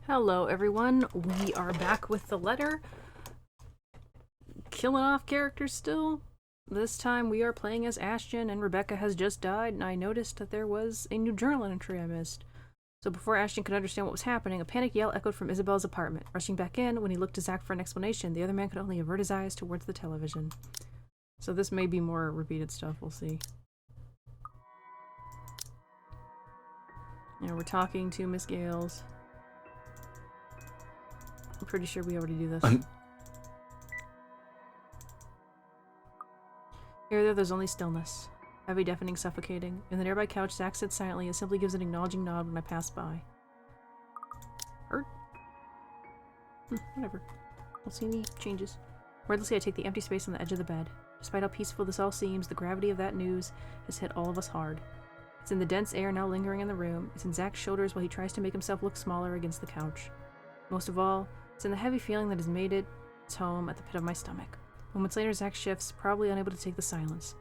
Hello everyone, we are back with the letter. Killing off characters still. This time we are playing as Ashton, and Rebecca has just died, and I noticed that there was a new journal entry I missed. So before Ashton could understand what was happening, a panicked yell echoed from Isabella's apartment. Rushing back in, when he looked to Zach for an explanation, the other man could only avert his eyes towards the television. So this may be more repeated stuff, we'll see. Yeah, we're talking to Miss Gales. I'm pretty sure we already do this. Here, there's only stillness. Heavy, deafening, suffocating. In the nearby couch, Zach sits silently and simply gives an acknowledging nod when I pass by. Hurt? Whatever. Don't see any changes. Wordlessly, I take the empty space on the edge of the bed. Despite how peaceful this all seems, the gravity of that news has hit all of us hard. It's in the dense air now lingering in the room. It's in Zach's shoulders while he tries to make himself look smaller against the couch. Most of all, it's in the heavy feeling that has made its home at the pit of my stomach. Moments later, Zach shifts, probably unable to take the silence.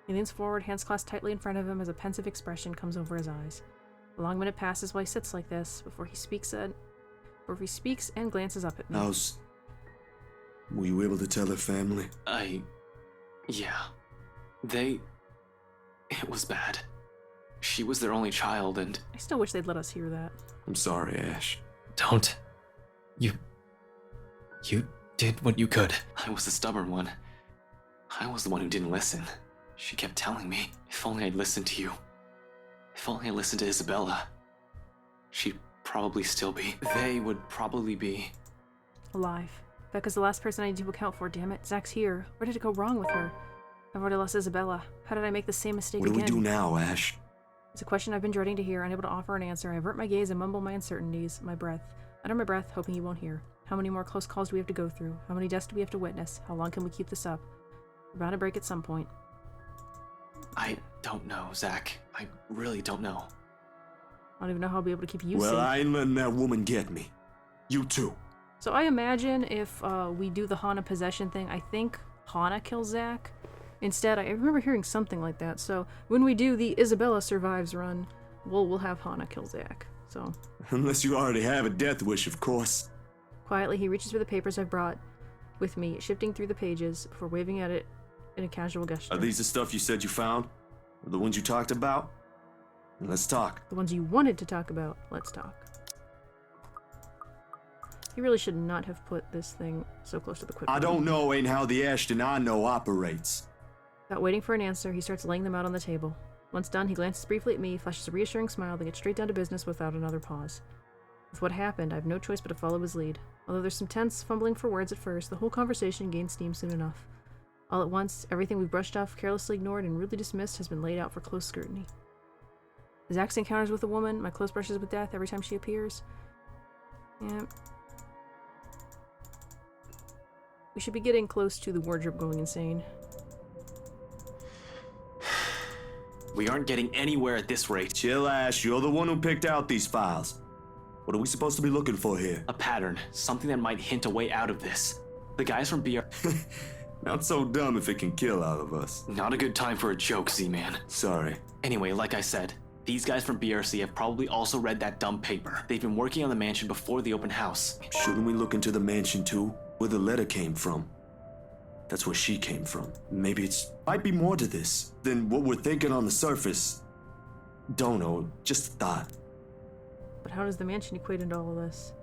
He leans forward, hands clasped tightly in front of him as a pensive expression comes over his eyes. A long minute passes while he sits like this, before he speaks and glances up at me. Were you able to tell her family? Yeah. It was bad. She was their only child, and... I still wish they'd let us hear that. I'm sorry, Ash. Don't. You did what you could. I was the stubborn one. I was the one who didn't listen. She kept telling me, if only I'd listened to you. If only I listened to Isabella. She'd probably still be. They would probably be... alive. Becca's the last person I need to account for, damn it. Zach's here. Where did it go wrong with her? I've already lost Isabella. How did I make the same mistake again? What do we do now, Ash? It's a question I've been dreading to hear, unable to offer an answer. I avert my gaze and mumble my uncertainties, my breath. Under my breath, hoping he won't hear. How many more close calls do we have to go through? How many deaths do we have to witness? How long can we keep this up? We're bound to break at some point. I don't know, Zach. I really don't know. I don't even know how I'll be able to keep you safe. Well, I ain't letting that woman get me. You too. So I imagine if we do the Hana possession thing, I think Hana kills Zach. Instead, I remember hearing something like that. So when we do the Isabella survives run, we'll have Hana kill Zach. So unless you already have a death wish, of course. Quietly, he reaches for the papers I've brought with me, shifting through the pages before waving at it in a casual gesture. Are these the stuff you said you found? Or the ones you talked about? Let's talk. The ones you wanted to talk about. Let's talk. He really should not have put this thing so close to the quick. I don't know ain't how the Ashton I know operates. Without waiting for an answer, he starts laying them out on the table. Once done, he glances briefly at me, flashes a reassuring smile, then gets straight down to business without another pause. With what happened, I have no choice but to follow his lead. Although there's some tense fumbling for words at first, the whole conversation gains steam soon enough. All at once, everything we've brushed off, carelessly ignored, and rudely dismissed has been laid out for close scrutiny. Zach's encounters with a woman, my close brushes with death every time she appears. Yeah. We should be getting close to the wardrobe going insane. We aren't getting anywhere at this rate. Chill, Ash. You're the one who picked out these files. What are we supposed to be looking for here? A pattern. Something that might hint a way out of this. The guys from BR... Not so dumb if it can kill all of us. Not a good time for a joke, Z-Man. Sorry. Anyway, like I said, these guys from BRC have probably also read that dumb paper. They've been working on the mansion before the open house. Shouldn't we look into the mansion too? Where the letter came from? That's where she came from. Maybe might be more to this than what we're thinking on the surface. Don't know, just a thought. But how does the mansion equate into all of this?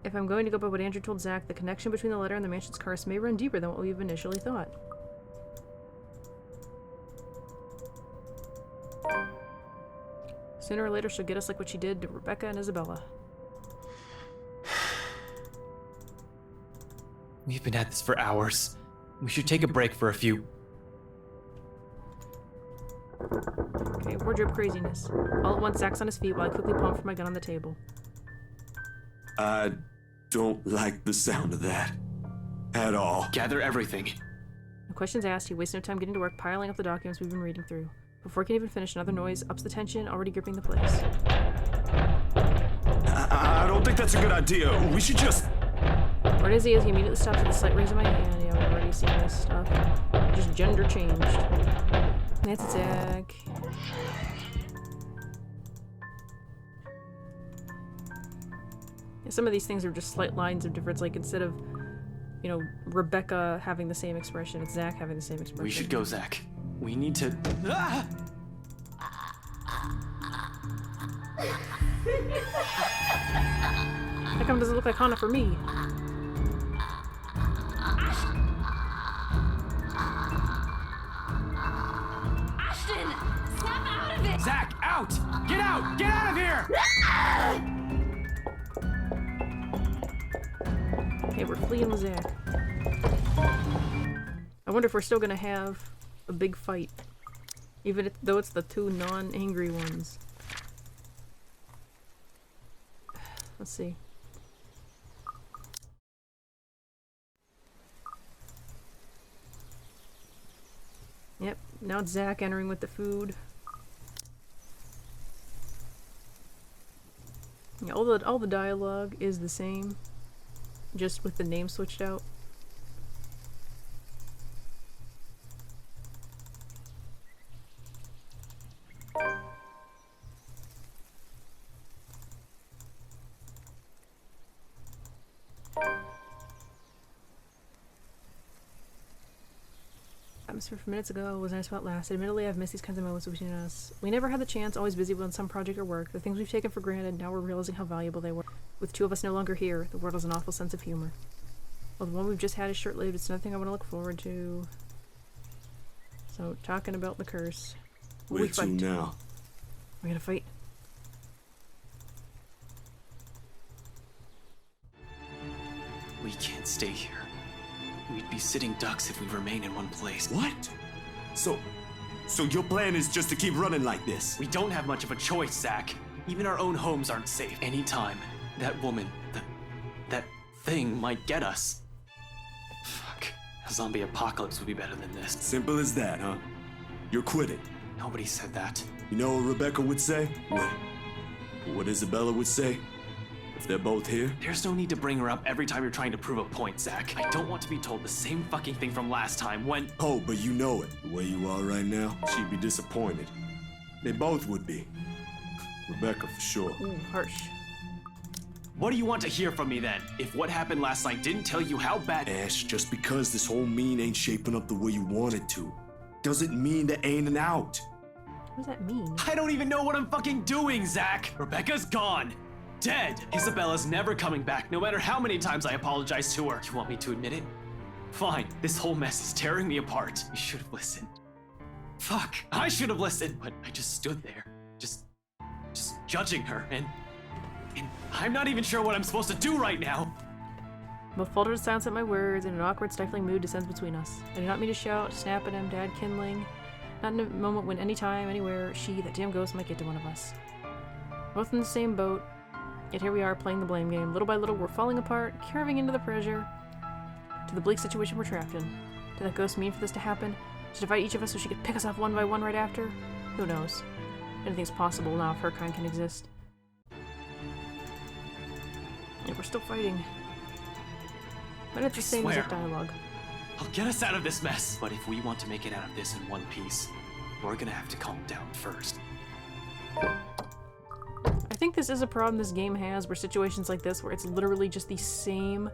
If I'm going to go by what Andrew told Zach, the connection between the letter and the mansion's curse may run deeper than what we've initially thought. Sooner or later, she'll get us like what she did to Rebecca and Isabella. We've been at this for hours. We should take a break for a few... Okay, wardrobe craziness. All at once, Zach's on his feet while I quickly palm for my gun on the table. I don't like the sound of that. At all. Gather everything. No questions asked, he wastes no time getting to work piling up the documents we've been reading through. Before he can even finish, another noise ups the tension already gripping the place. I don't think that's a good idea. We should just... Where does he as he immediately stops with a slight raise of my hand. Yeah, we've already seen this stuff. Just gender changed. That's Zach. Some of these things are just slight lines of difference, like instead of, you know, Rebecca having the same expression, it's Zach having the same expression. We should go, Zach. We need to... Ah! How come it doesn't look like Hana for me? Ashton! Snap out of it! Zach, out! Get out! Get out of here! Okay, we're fleeing with Zach. I wonder if we're still gonna have a big fight. Even though it's the two non-angry ones. Let's see. Yep, now it's Zach entering with the food. Yeah, all the dialogue is the same, just with the name switched out. Atmosphere from minutes ago was nice while it lasted. Admittedly, I've missed these kinds of moments between us. We never had the chance, always busy on some project or work. The things we've taken for granted, now we're realizing how valuable they were. With two of us no longer here, the world has an awful sense of humor. Well, the one we've just had is short-lived. It's nothing I want to look forward to. So, talking about the curse. Where to now? We're gonna fight. We can't stay here. We'd be sitting ducks if we remain in one place. What? So your plan is just to keep running like this? We don't have much of a choice, Zach. Even our own homes aren't safe. Anytime, that woman, that thing might get us. Fuck. A zombie apocalypse would be better than this. Simple as that, huh? You're quitting. Nobody said that. You know what Rebecca would say? What Isabella would say? If they're both here? There's no need to bring her up every time you're trying to prove a point, Zach. I don't want to be told the same fucking thing from last time when... Oh, but you know it. The way you are right now, she'd be disappointed. They both would be. Rebecca, for sure. Ooh, harsh. What do you want to hear from me then? If what happened last night didn't tell you how bad... Ash, just because this whole mean ain't shaping up the way you want it to, doesn't mean there ain't an out. What does that mean? I don't even know what I'm fucking doing, Zach! Rebecca's gone! Dead! Isabella's never coming back, no matter how many times I apologize to her. You want me to admit it? Fine, this whole mess is tearing me apart. You should have listened. Fuck, I should have listened, but I just stood there, just judging her, and I'm not even sure what I'm supposed to do right now. Both faltered in silence at my words, and an awkward, stifling mood descends between us. I do not mean to shout, snap at him, dad kindling. Not in a moment when any time, anywhere, she, that damn ghost, might get to one of us. Both in the same boat, yet here we are playing the blame game. Little by little, we're falling apart, carving into the pressure, to the bleak situation we're trapped in. Did that ghost mean for this to happen? To divide each of us so she could pick us off one by one right after? Who knows? Anything's possible now if her kind can exist. Yeah, we're still fighting. But it's the same exact dialogue. I'll get us out of this mess. But if we want to make it out of this in one piece, we're gonna have to calm down first. I think this is a problem this game has, where situations like this, where it's literally just the same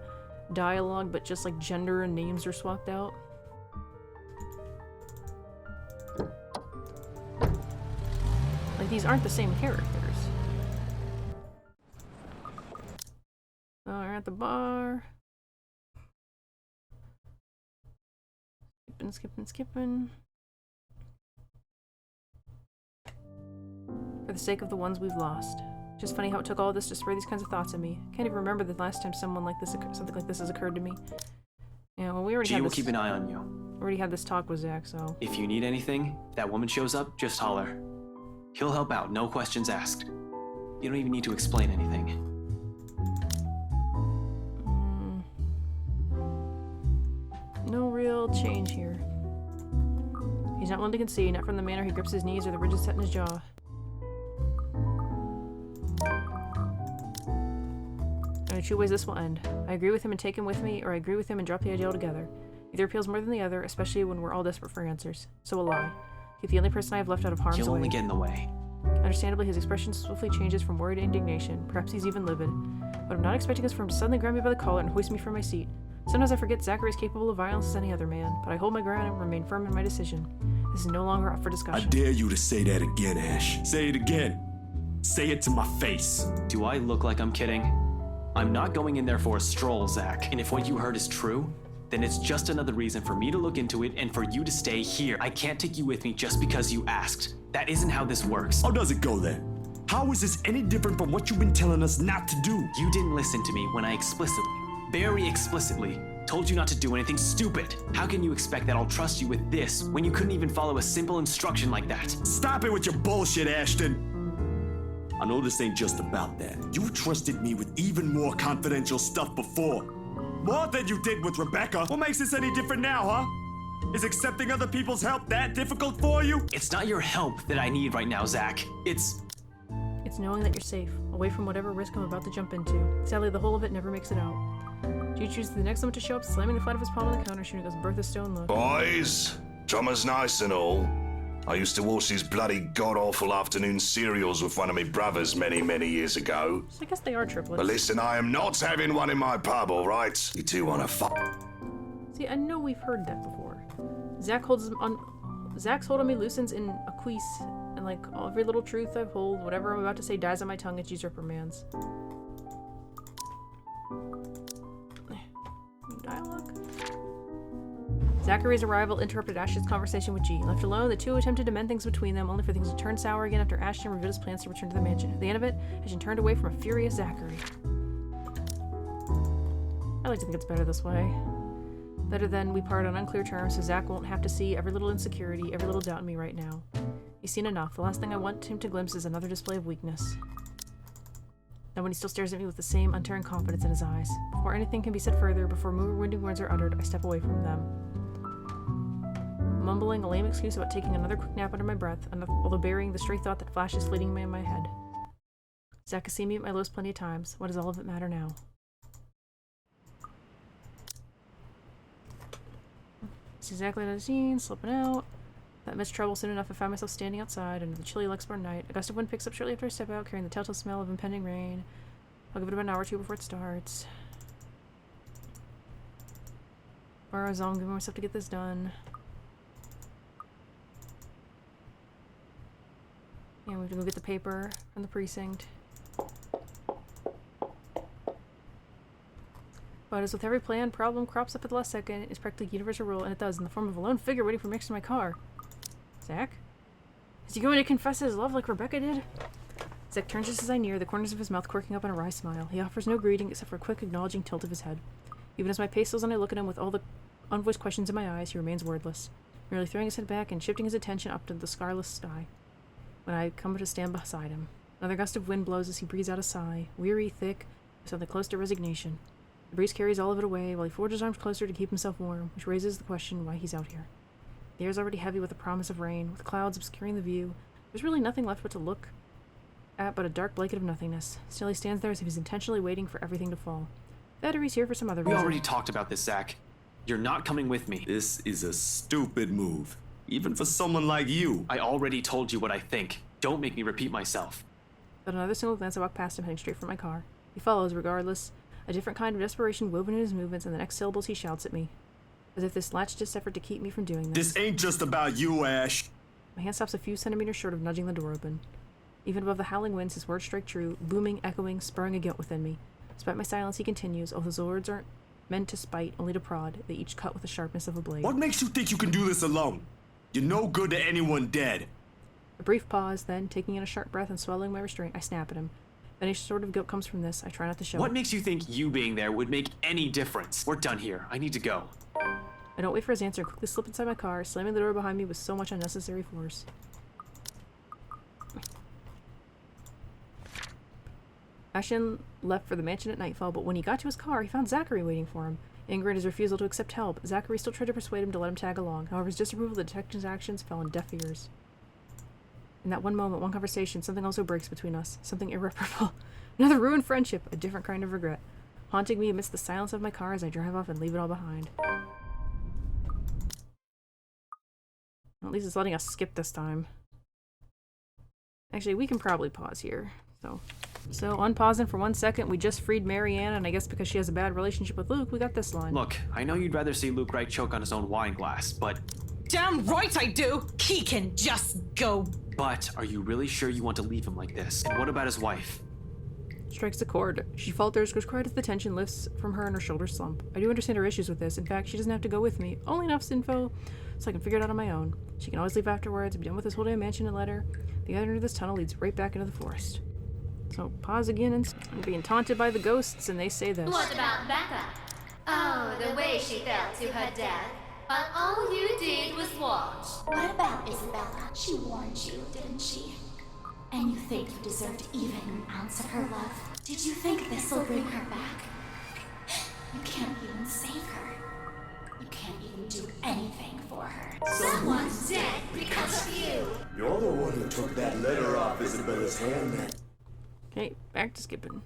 dialogue, but just like gender and names are swapped out. Like, these aren't the same characters. Oh, we're at the bar. Skipping. For the sake of the ones we've lost. Just funny how it took all this to spur these kinds of thoughts in me. Can't even remember the last time something like this has occurred to me. Yeah, well, we already had will this, keep an eye on you. already had this talk with Zach, so... If you need anything, if that woman shows up, just holler. He'll help out, no questions asked. You don't even need to explain anything. No real change here. He's not one to concede, not from the manner he grips his knees or the ridges set in his jaw. In two ways this will end. I agree with him and take him with me, or I agree with him and drop the idea altogether. Either appeals more than the other, especially when we're all desperate for answers. So will I. He's the only person I have left out of harm's way. He'll only get in the way. I Understandably, his expression swiftly changes from worry to indignation. Perhaps he's even livid. But I'm not expecting us for him to suddenly grab me by the collar and hoist me from my seat. Sometimes I forget Zachary is capable of violence as any other man, but I hold my ground and remain firm in my decision. This is no longer up for I discussion. dare you to say that again, Ash. Say it again. Say it to my face. Do I look like I'm kidding? I'm not going in there for a stroll, Zach. And if what you heard is true, then it's just another reason for me to look into it and for you to stay here. I can't take you with me just because you asked. That isn't how this works. How does it go then? How is this any different from what you've been telling us not to do? You didn't listen to me when I explicitly, very explicitly, told you not to do anything stupid. How can you expect that I'll trust you with this when you couldn't even follow a simple instruction like that? Stop it with your bullshit, Ashton. I know this ain't just about that. You trusted me with even more confidential stuff before. More than you did with Rebecca. What makes this any different now, huh? Is accepting other people's help that difficult for you? It's not your help that I need right now, Zach. It's knowing that you're safe, away from whatever risk I'm about to jump into. Sadly, the whole of it never makes it out. G chooses the next one to show up, slamming the flat of his palm on the counter, shooting us Bertha Stone look. Boys, drummer's nice and all. I used to watch these bloody god-awful afternoon serials with one of my brothers many, many years ago. So I guess they are triplets. But listen, I am not having one in my pub, all right? You two want to fuck? See, I know we've heard that before. Zach's hold on me loosens in a quease, and like every little truth I hold, whatever I'm about to say dies on my tongue. It's used reprimands. Dialogue. Zachary's arrival interrupted Ashton's conversation with G. Left alone, the two attempted to mend things between them, only for things to turn sour again after Ashton revealed his plans to return to the mansion. At the end of it, Ashton turned away from a furious Zachary. I like to think it's better this way. Better than we part on unclear terms, so Zach won't have to see every little insecurity, every little doubt in me right now. He's seen enough. The last thing I want him to glimpse is another display of weakness. Now when he still stares at me with the same untearing confidence in his eyes. Before anything can be said further, before more wounding words are uttered, I step away from them. Mumbling a lame excuse about taking another quick nap under my breath, although burying the stray thought that flashes fleeting in my head. Zach has seen me at my lowest plenty of times. What does all of it matter now? It's exactly what I've seen, slipping out. That missed trouble soon enough I found myself standing outside under the chilly Lexington night. A gust of wind picks up shortly after I step out, carrying the telltale smell of impending rain. I'll give it about an hour or two before it starts. Borrow a zone, giving myself to get this done. And we have to go get the paper from the precinct. But as with every plan, problem crops up at the last second. It's practically universal rule, and it does, in the form of a lone figure waiting for me next to my car. Zach? Is he going to confess his love like Rebecca did? Zach turns just as I near, the corners of his mouth quirking up in a wry smile. He offers no greeting except for a quick acknowledging tilt of his head. Even as my pace slows and I look at him with all the unvoiced questions in my eyes, he remains wordless, merely throwing his head back and shifting his attention up to the scarless sky. When I come to stand beside him, another gust of wind blows as he breathes out a sigh, weary, thick, with something close to resignation. The breeze carries all of it away while he forges his arms closer to keep himself warm, which raises the question why he's out here. The air is already heavy with the promise of rain, with clouds obscuring the view. There's really nothing left but to look at but a dark blanket of nothingness. Still he stands there as if he's intentionally waiting for everything to fall. That or he's here for some other We reason. already talked about this, Zach. You're not coming with me. This is a stupid move. Even for someone like you. I already told you what I think. Don't make me repeat myself. But another single glance I walk past him heading straight for my car. He follows regardless, a different kind of desperation woven in his movements, and the next syllables he shouts at me. As if this latched effort to keep me from doing this. This ain't just about you, Ash. My hand stops a few centimeters short of nudging the door open. Even above the howling winds, his words strike true, booming, echoing, spurring a guilt within me. Despite my silence, he continues, although his words aren't meant to spite, only to prod. They each cut with the sharpness of a blade. What makes you think you can do this alone? You're no good to anyone dead. A brief pause, then, taking in a sharp breath and swallowing my restraint, I snap at him. If any sort of guilt comes from this, I try not to show What it. makes you think you being there would make any difference? We're done here. I need to go. I don't wait for his answer and quickly slip inside my car, slamming the door behind me with so much unnecessary force. Ashton left for the mansion at nightfall, but when he got to his car, he found Zachary waiting for him. Angry at his refusal to accept help, Zachary still tried to persuade him to let him tag along. However, his disapproval of the detective's actions fell on deaf ears. In that one moment, one conversation, something also breaks between us. Something irreparable. Another ruined friendship, a different kind of regret. Haunting me amidst the silence of my car as I drive off and leave it all behind. At least it's letting us skip this time. Actually, we can probably pause here. So unpausing for 1 second, we just freed Marianne, and I guess because she has a bad relationship with Luke, we got this line. Look, I know you'd rather see Luke Wright choke on his own wine glass, but... Damn right I do! He can just go. But are you really sure you want to leave him like this? And what about his wife? Strikes a chord. She falters, goes quiet as the tension lifts from her and her shoulders slump. I do understand her issues with this. In fact, she doesn't have to go with me. Only enough info so I can figure it out on my own. She can always leave afterwards, be done with this whole damn mansion and letter. The other end of this tunnel leads right back into the forest. So pause again, and I'm being taunted by the ghosts, and they say this. What about Becca? Oh, the way she fell to her death. But all you did was watch. What about Isabella? She warned you, didn't she? And you think you deserved even an ounce of her love? Did you think this'll bring her back? You can't even save her. You can't even do anything for her. Someone's dead because of you. You're the one who took that letter off Isabella's hand, then. Okay, back to skipping.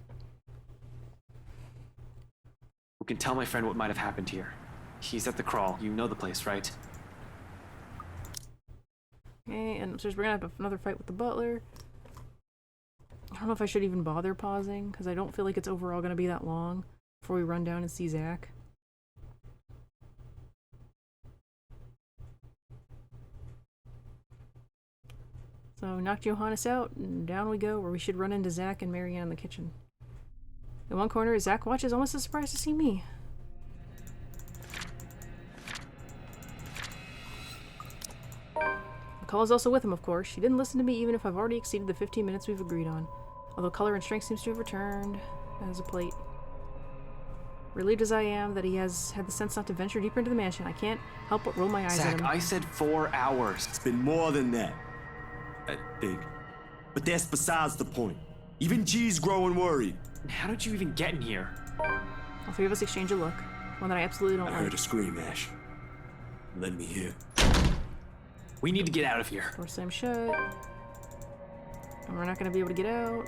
Who can tell my friend what might have happened here? He's at the crawl. You know the place, right? Okay, and upstairs we're gonna have another fight with the butler. I don't know if I should even bother pausing, because I don't feel like it's overall gonna be that long before we run down and see Zach. So knock Johannes out, and down we go, where we should run into Zach and Marianne in the kitchen. In one corner, Zach watches, almost as surprised to see me. McCullough's also with him, of course. She didn't listen to me even if I've already exceeded the 15 minutes we've agreed on. Although color and strength seems to have returned as a plate. Relieved as I am that he has had the sense not to venture deeper into the mansion, I can't help but roll my eyes at Zach, him. I said 4 hours. It's been more than that, I think. But that's besides the point. Even G's growing worried. How did you even get in here? All three of us exchange a look. One that I absolutely don't I like. heard a scream, Ash. Let me hear. We need to get out of here. Door slam shut. And we're not going to be able to get out.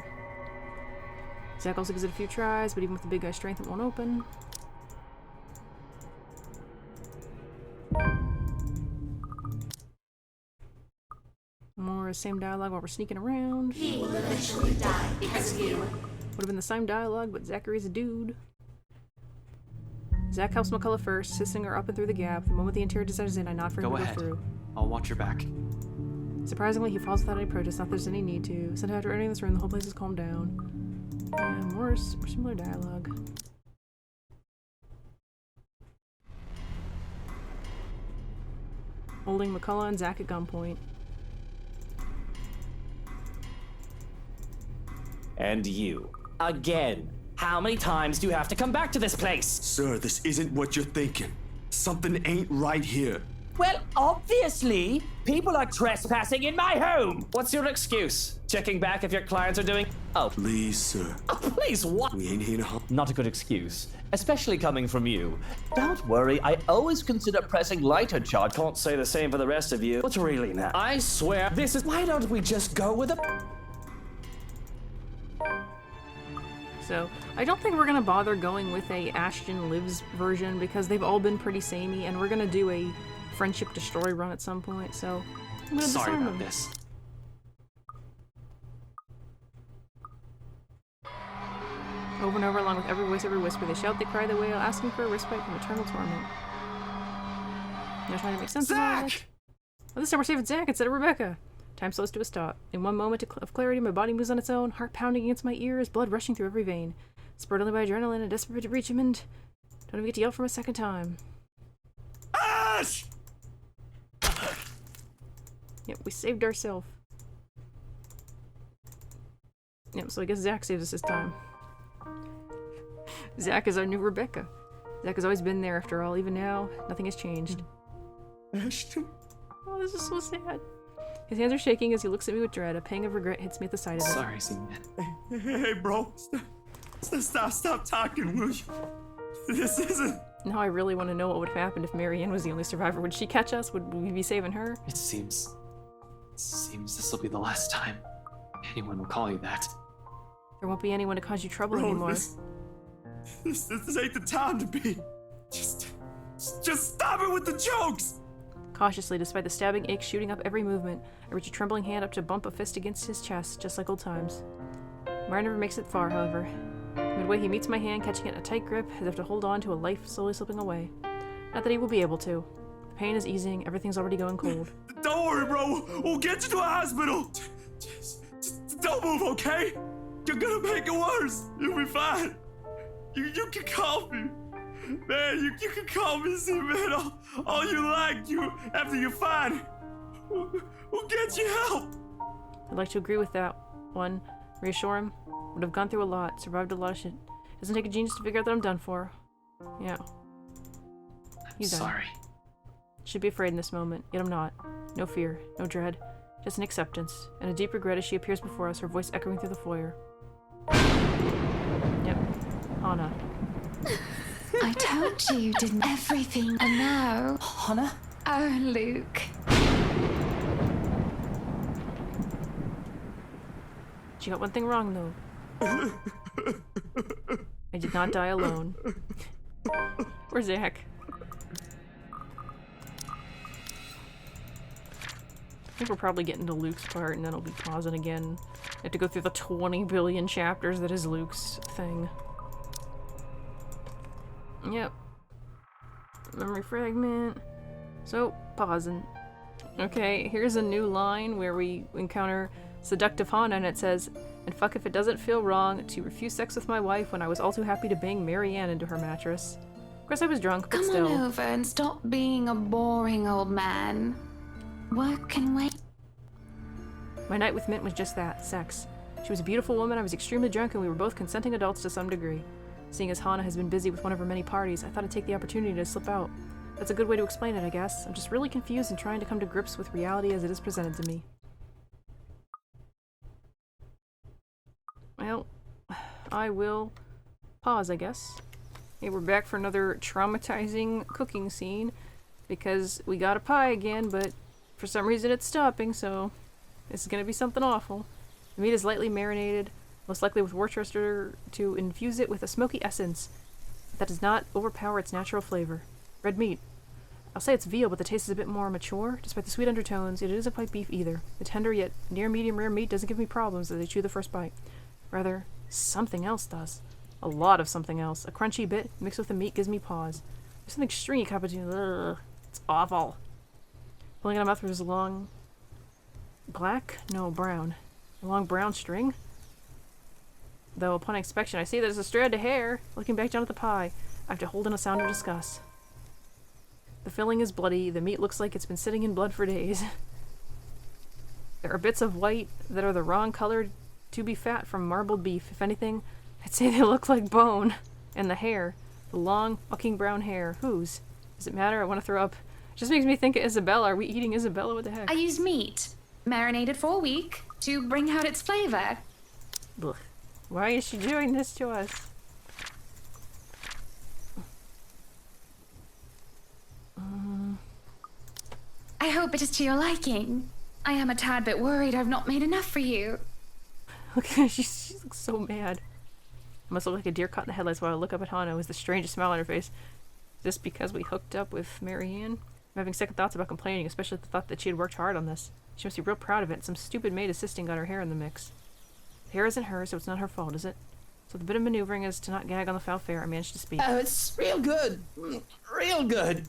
Zach also gives it a few tries, but even with the big guy's strength, it won't open. More same dialogue while we're sneaking around. He will eventually die because of you. Would have been the same dialogue, but Zachary's a dude. Zach helps McCullough first, assisting her up and through the gap. The moment the interior designer's in, I nod for him Go to ahead. go through. I'll watch your back. Surprisingly, he falls without any protest, not that there's any need to. Somehow after entering this room, the whole place has calmed down. And more similar dialogue. Holding McCullough and Zach at gunpoint. And you. Again. How many times do you have to come back to this place? Sir, this isn't what you're thinking. Something ain't right here. Well, obviously, people are trespassing in my home. What's your excuse? Checking back if your clients are doing... Oh, Please, sir. please, what? We ain't here to harm. Not a good excuse, especially coming from you. Don't worry, I always consider pressing lighter charge. Can't say the same for the rest of you. But really now, I swear, this is... Why don't we just go with a... So, I don't think we're gonna bother going with a Ashton Lives version because they've all been pretty samey, and we're gonna do a Friendship Destroy run at some point, so I'm gonna Sorry disarm about them. this. Over and over, along with every voice, every whisper, they shout, they cry, they wail, asking for a respite from eternal torment. They're trying to make sense of all it. Well, this time we're saving Zach instead of Rebecca. Time slows to a stop. In one moment of clarity, my body moves on its own, heart pounding against my ears, blood rushing through every vein. Spurred only by adrenaline and desperate to reach him, and don't even get to yell for him a second time. Ash! Yep, we saved ourselves. Yep, so I guess Zach saves us this time. Zach is our new Rebecca. Zach has always been there after all, even now, nothing has changed. Ashton? Oh, this is so sad. His hands are shaking as he looks at me with dread. A pang of regret hits me at the sight of it. Sorry, Z-Man. Hey, bro. Stop talking, will you? This isn't... Now I really want to know what would have happened if Marianne was the only survivor. Would she catch us? Would we be saving her? It seems this will be the last time anyone will call you that. There won't be anyone to cause you trouble Bro, anymore. this ain't the time to be. Just stop it with the jokes! Cautiously, despite the stabbing ache shooting up every movement, I reach a trembling hand up to bump a fist against his chest, just like old times. Mara never makes it far, however. Midway, he meets my hand, catching it in a tight grip, as if to hold on to a life slowly slipping away. Not that he will be able to. The pain is easing, everything's already going cold. Don't worry, bro. We'll get you to a hospital. Just don't move, okay? You're gonna make it worse. You'll be fine. You can call me. Man, you can call me, see, man, all you like, after you're fine. We'll get you help. I'd like to agree with that one. Reassure him. Would have gone through a lot, survived a lot of shit. Doesn't take a genius to figure out that I'm done for. Yeah. I'm sorry. Should be afraid in this moment, yet I'm not. No fear, no dread, just an acceptance, and a deep regret as she appears before us, her voice echoing through the foyer. Yep. Hana. I told you, didn't everything? And now... Hana? Oh, Luke. She got one thing wrong, though. I did not die alone. Where's Zach? I think we're probably getting to Luke's part, and then I'll be pausing again. I have to go through the 20 billion chapters that is Luke's thing. Yep. Memory fragment. So, pausing. Okay, here's a new line where we encounter seductive Hana, and it says, "And fuck if it doesn't feel wrong to refuse sex with my wife when I was all too happy to bang Marianne into her mattress." Of course I was drunk, but Come still. on over and stop being a boring old man. Work can wait. My night with Mint was just that, sex. She was a beautiful woman, I was extremely drunk, and we were both consenting adults to some degree. Seeing as Hana has been busy with one of her many parties, I thought I'd take the opportunity to slip out. That's a good way to explain it, I guess. I'm just really confused and trying to come to grips with reality as it is presented to me. Well, I will pause, I guess. Okay, we're back for another traumatizing cooking scene, because we got a pie again, but for some reason it's stopping, so this is gonna be something awful. The meat is lightly marinated, most likely with Worcester, to infuse it with a smoky essence that does not overpower its natural flavor. Red meat. I'll say it's veal, but the taste is a bit more mature. Despite the sweet undertones, it isn't quite beef either. The tender yet near medium rare meat doesn't give me problems as I chew the first bite. Rather, something else does. A lot of something else. A crunchy bit mixed with the meat gives me pause. There's something stringy cappuccino. Ugh, it's awful. Pulling it out of my mouth, there's a long... black? No, brown. A long brown string? Though upon inspection I see that it's a strand of hair. Looking back down at the pie, I have to hold in a sound of disgust. The filling is bloody, the meat looks like it's been sitting in blood for days. There are bits of white that are the wrong color to be fat from marbled beef. If anything, I'd say they look like bone. And the hair, the long, fucking brown hair, whose? Does it matter? I want to throw up. It just makes me think of Isabella. Are we eating Isabella? What the heck? I use meat, marinated for a week, to bring out its flavor. Blech. Why is she doing this to us? I hope it is to your liking. I am a tad bit worried I've not made enough for you. Look, she looks so mad. I must look like a deer caught in the headlights while I look up at Hana with the strangest smile on her face. Just because we hooked up with Marianne? I'm having second thoughts about complaining, especially at the thought that she had worked hard on this. She must be real proud of it, and some stupid maid assisting got her hair in the mix. The hair isn't hers, so it's not her fault, is it? So the bit of maneuvering is to not gag on the foul fare. I managed to speak. Oh, it's real good. Real good.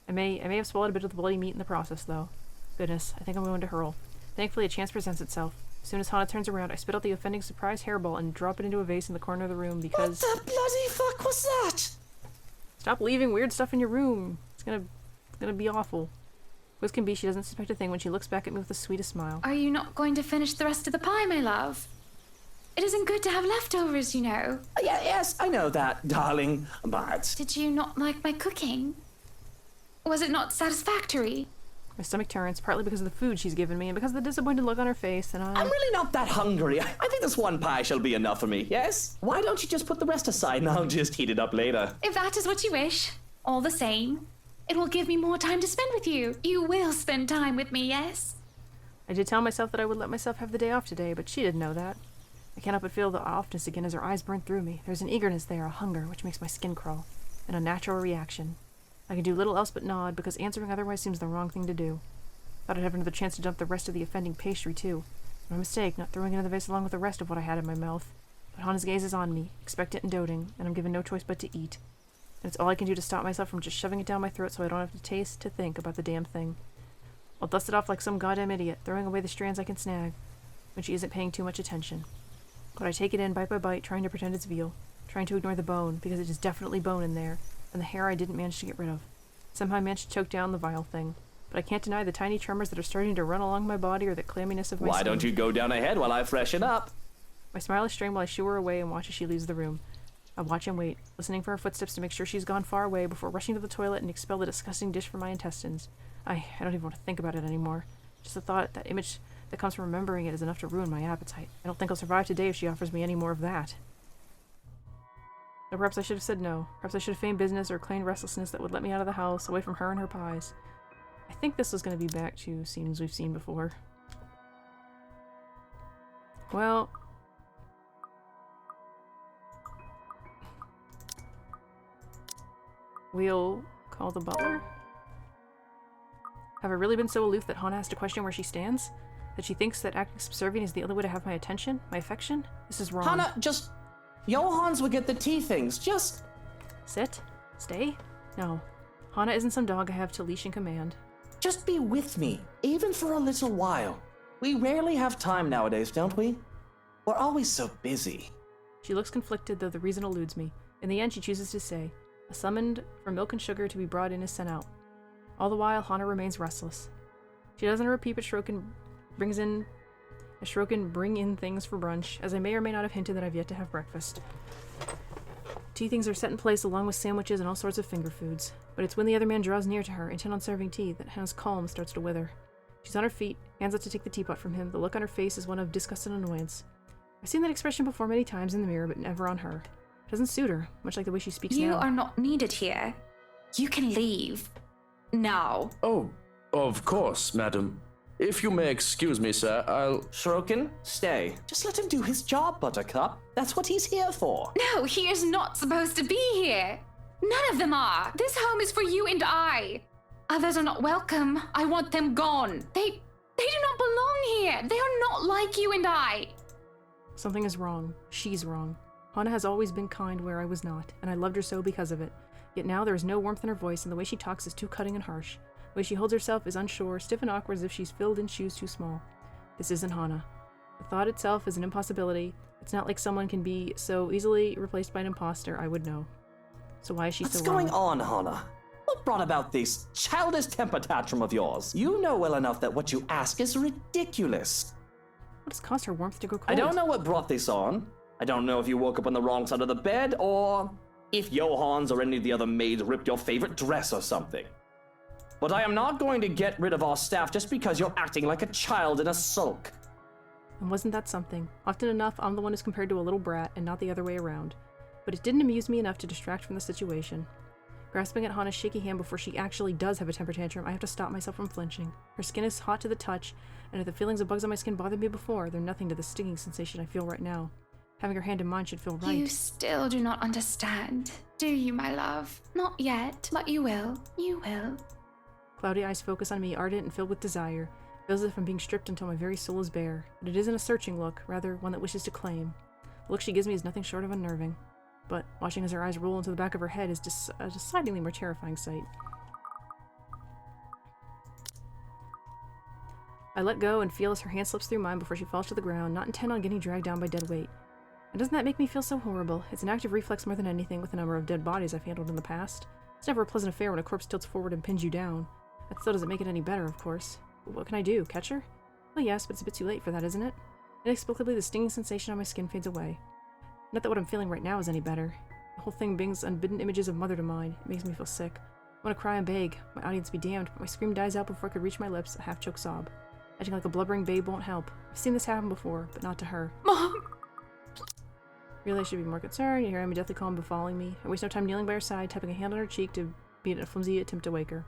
I may have swallowed a bit of the bloody meat in the process, though. Goodness, I think I'm going to hurl. Thankfully, a chance presents itself. As soon as Hana turns around, I spit out the offending surprise hairball and drop it into a vase in the corner of the room because... What the bloody fuck was that? Stop leaving weird stuff in your room. It's gonna be awful. Whiz can be she doesn't suspect a thing when she looks back at me with the sweetest smile. Are you not going to finish the rest of the pie, my love? It isn't good to have leftovers, you know. Yes, I know that, darling, but... Did you not like my cooking? Was it not satisfactory? My stomach turns, partly because of the food she's given me and because of the disappointed look on her face, and I'm really not that hungry. I think this one pie shall be enough for me, yes? Why don't you just put the rest aside and I'll just heat it up later? If that is what you wish, all the same, it will give me more time to spend with you. You will spend time with me, yes? I did tell myself that I would let myself have the day off today, but she didn't know that. I can't help but feel the offness again as her eyes burn through me. There's an eagerness there, a hunger, which makes my skin crawl. An unnatural reaction. I can do little else but nod, because answering otherwise seems the wrong thing to do. Thought I'd have another chance to dump the rest of the offending pastry, too. My mistake, not throwing it in the vase along with the rest of what I had in my mouth. But Hana's gaze is on me, expectant and doting, and I'm given no choice but to eat. And it's all I can do to stop myself from just shoving it down my throat so I don't have to taste, to think about the damn thing. I'll dust it off like some goddamn idiot, throwing away the strands I can snag, when she isn't paying too much attention. But I take it in bite by bite, trying to pretend it's veal, trying to ignore the bone, because it is definitely bone in there, and the hair I didn't manage to get rid of. Somehow I managed to choke down the vile thing. But I can't deny the tiny tremors that are starting to run along my body or the clamminess of my Why skin. don't you go down ahead while I freshen up? My smile is strained while I shoo her away and watch as she leaves the room. I watch and wait, listening for her footsteps to make sure she's gone far away before rushing to the toilet and expel the disgusting dish from my intestines. I don't even want to think about it anymore. Just the thought, that image that comes from remembering it is enough to ruin my appetite. I don't think I'll survive today if she offers me any more of that. Or perhaps I should have said no. Perhaps I should have feigned business or claimed restlessness that would let me out of the house, away from her and her pies. I think this is going to be back to scenes we've seen before. Well... we'll call the butler? Have I really been so aloof that Hana has to question where she stands? That she thinks that acting subservient is the only way to have my attention? My affection? This is wrong. Hana, just... Johans will get the tea things, just... Sit? Stay? No. Hana isn't some dog I have to leash and command. Just be with me, even for a little while. We rarely have time nowadays, don't we? We're always so busy. She looks conflicted, though the reason eludes me. In the end, she chooses to say, a summoned for milk and sugar to be brought in is sent out. All the while, Hana remains restless. She doesn't repeat, but Shrokin bring in things for brunch, as I may or may not have hinted that I've yet to have breakfast. Tea things are set in place along with sandwiches and all sorts of finger foods. But it's when the other man draws near to her, intent on serving tea, that Hana's calm starts to wither. She's on her feet, hands up to take the teapot from him. The look on her face is one of disgust and annoyance. I've seen that expression before many times in the mirror, but never on her. It doesn't suit her, much like the way she speaks now. You are not needed here. You can leave. Now. Oh, of course, madam. If you may excuse me, sir, I'll... Shrokin, stay. Just let him do his job, Buttercup. That's what he's here for. No, he is not supposed to be here. None of them are. This home is for you and I. Others are not welcome. I want them gone. They do not belong here. They are not like you and I. Something is wrong. She's wrong. Hana has always been kind where I was not, and I loved her so because of it. Yet now there is no warmth in her voice, and the way she talks is too cutting and harsh. The way she holds herself is unsure, stiff and awkward as if she's filled in shoes too small. This isn't Hana. The thought itself is an impossibility. It's not like someone can be so easily replaced by an imposter, I would know. So why is she What's so wrong? going on, Hana? What brought about this childish temper tantrum of yours? You know well enough that what you ask is ridiculous. What has caused her warmth to go cold? I don't know what brought this on. I don't know if you woke up on the wrong side of the bed, or if Johans or any of the other maids ripped your favorite dress or something. But I am not going to get rid of our staff just because you're acting like a child in a sulk. And wasn't that something? Often enough, I'm the one who's compared to a little brat, and not the other way around. But it didn't amuse me enough to distract from the situation. Grasping at Hana's shaky hand before she actually does have a temper tantrum, I have to stop myself from flinching. Her skin is hot to the touch, and if the feelings of bugs on my skin bothered me before, they're nothing to the stinging sensation I feel right now. Having her hand in mine should feel right. You still do not understand, do you, my love? Not yet, but you will. You will. Cloudy eyes focus on me, ardent and filled with desire. It feels as if I'm being stripped until my very soul is bare. But it isn't a searching look, rather one that wishes to claim. The look she gives me is nothing short of unnerving. But watching as her eyes roll into the back of her head is a decidedly more terrifying sight. I let go and feel as her hand slips through mine before she falls to the ground, not intent on getting dragged down by dead weight. And doesn't that make me feel so horrible? It's an active reflex more than anything with the number of dead bodies I've handled in the past. It's never a pleasant affair when a corpse tilts forward and pins you down. That still doesn't make it any better, of course. But what can I do? Catch her? Well, yes, but it's a bit too late for that, isn't it? Inexplicably, the stinging sensation on my skin fades away. Not that what I'm feeling right now is any better. The whole thing brings unbidden images of Mother to mind. It makes me feel sick. I want to cry and beg. My audience be damned, but my scream dies out before I could reach my lips, a half-choked sob. Acting like a blubbering babe won't help. I've seen this happen before, but not to her. Mom! Really, I should be more concerned. You hear me deathly calm befalling me. I waste no time kneeling by her side, tapping a hand on her cheek to beat a flimsy attempt to wake her.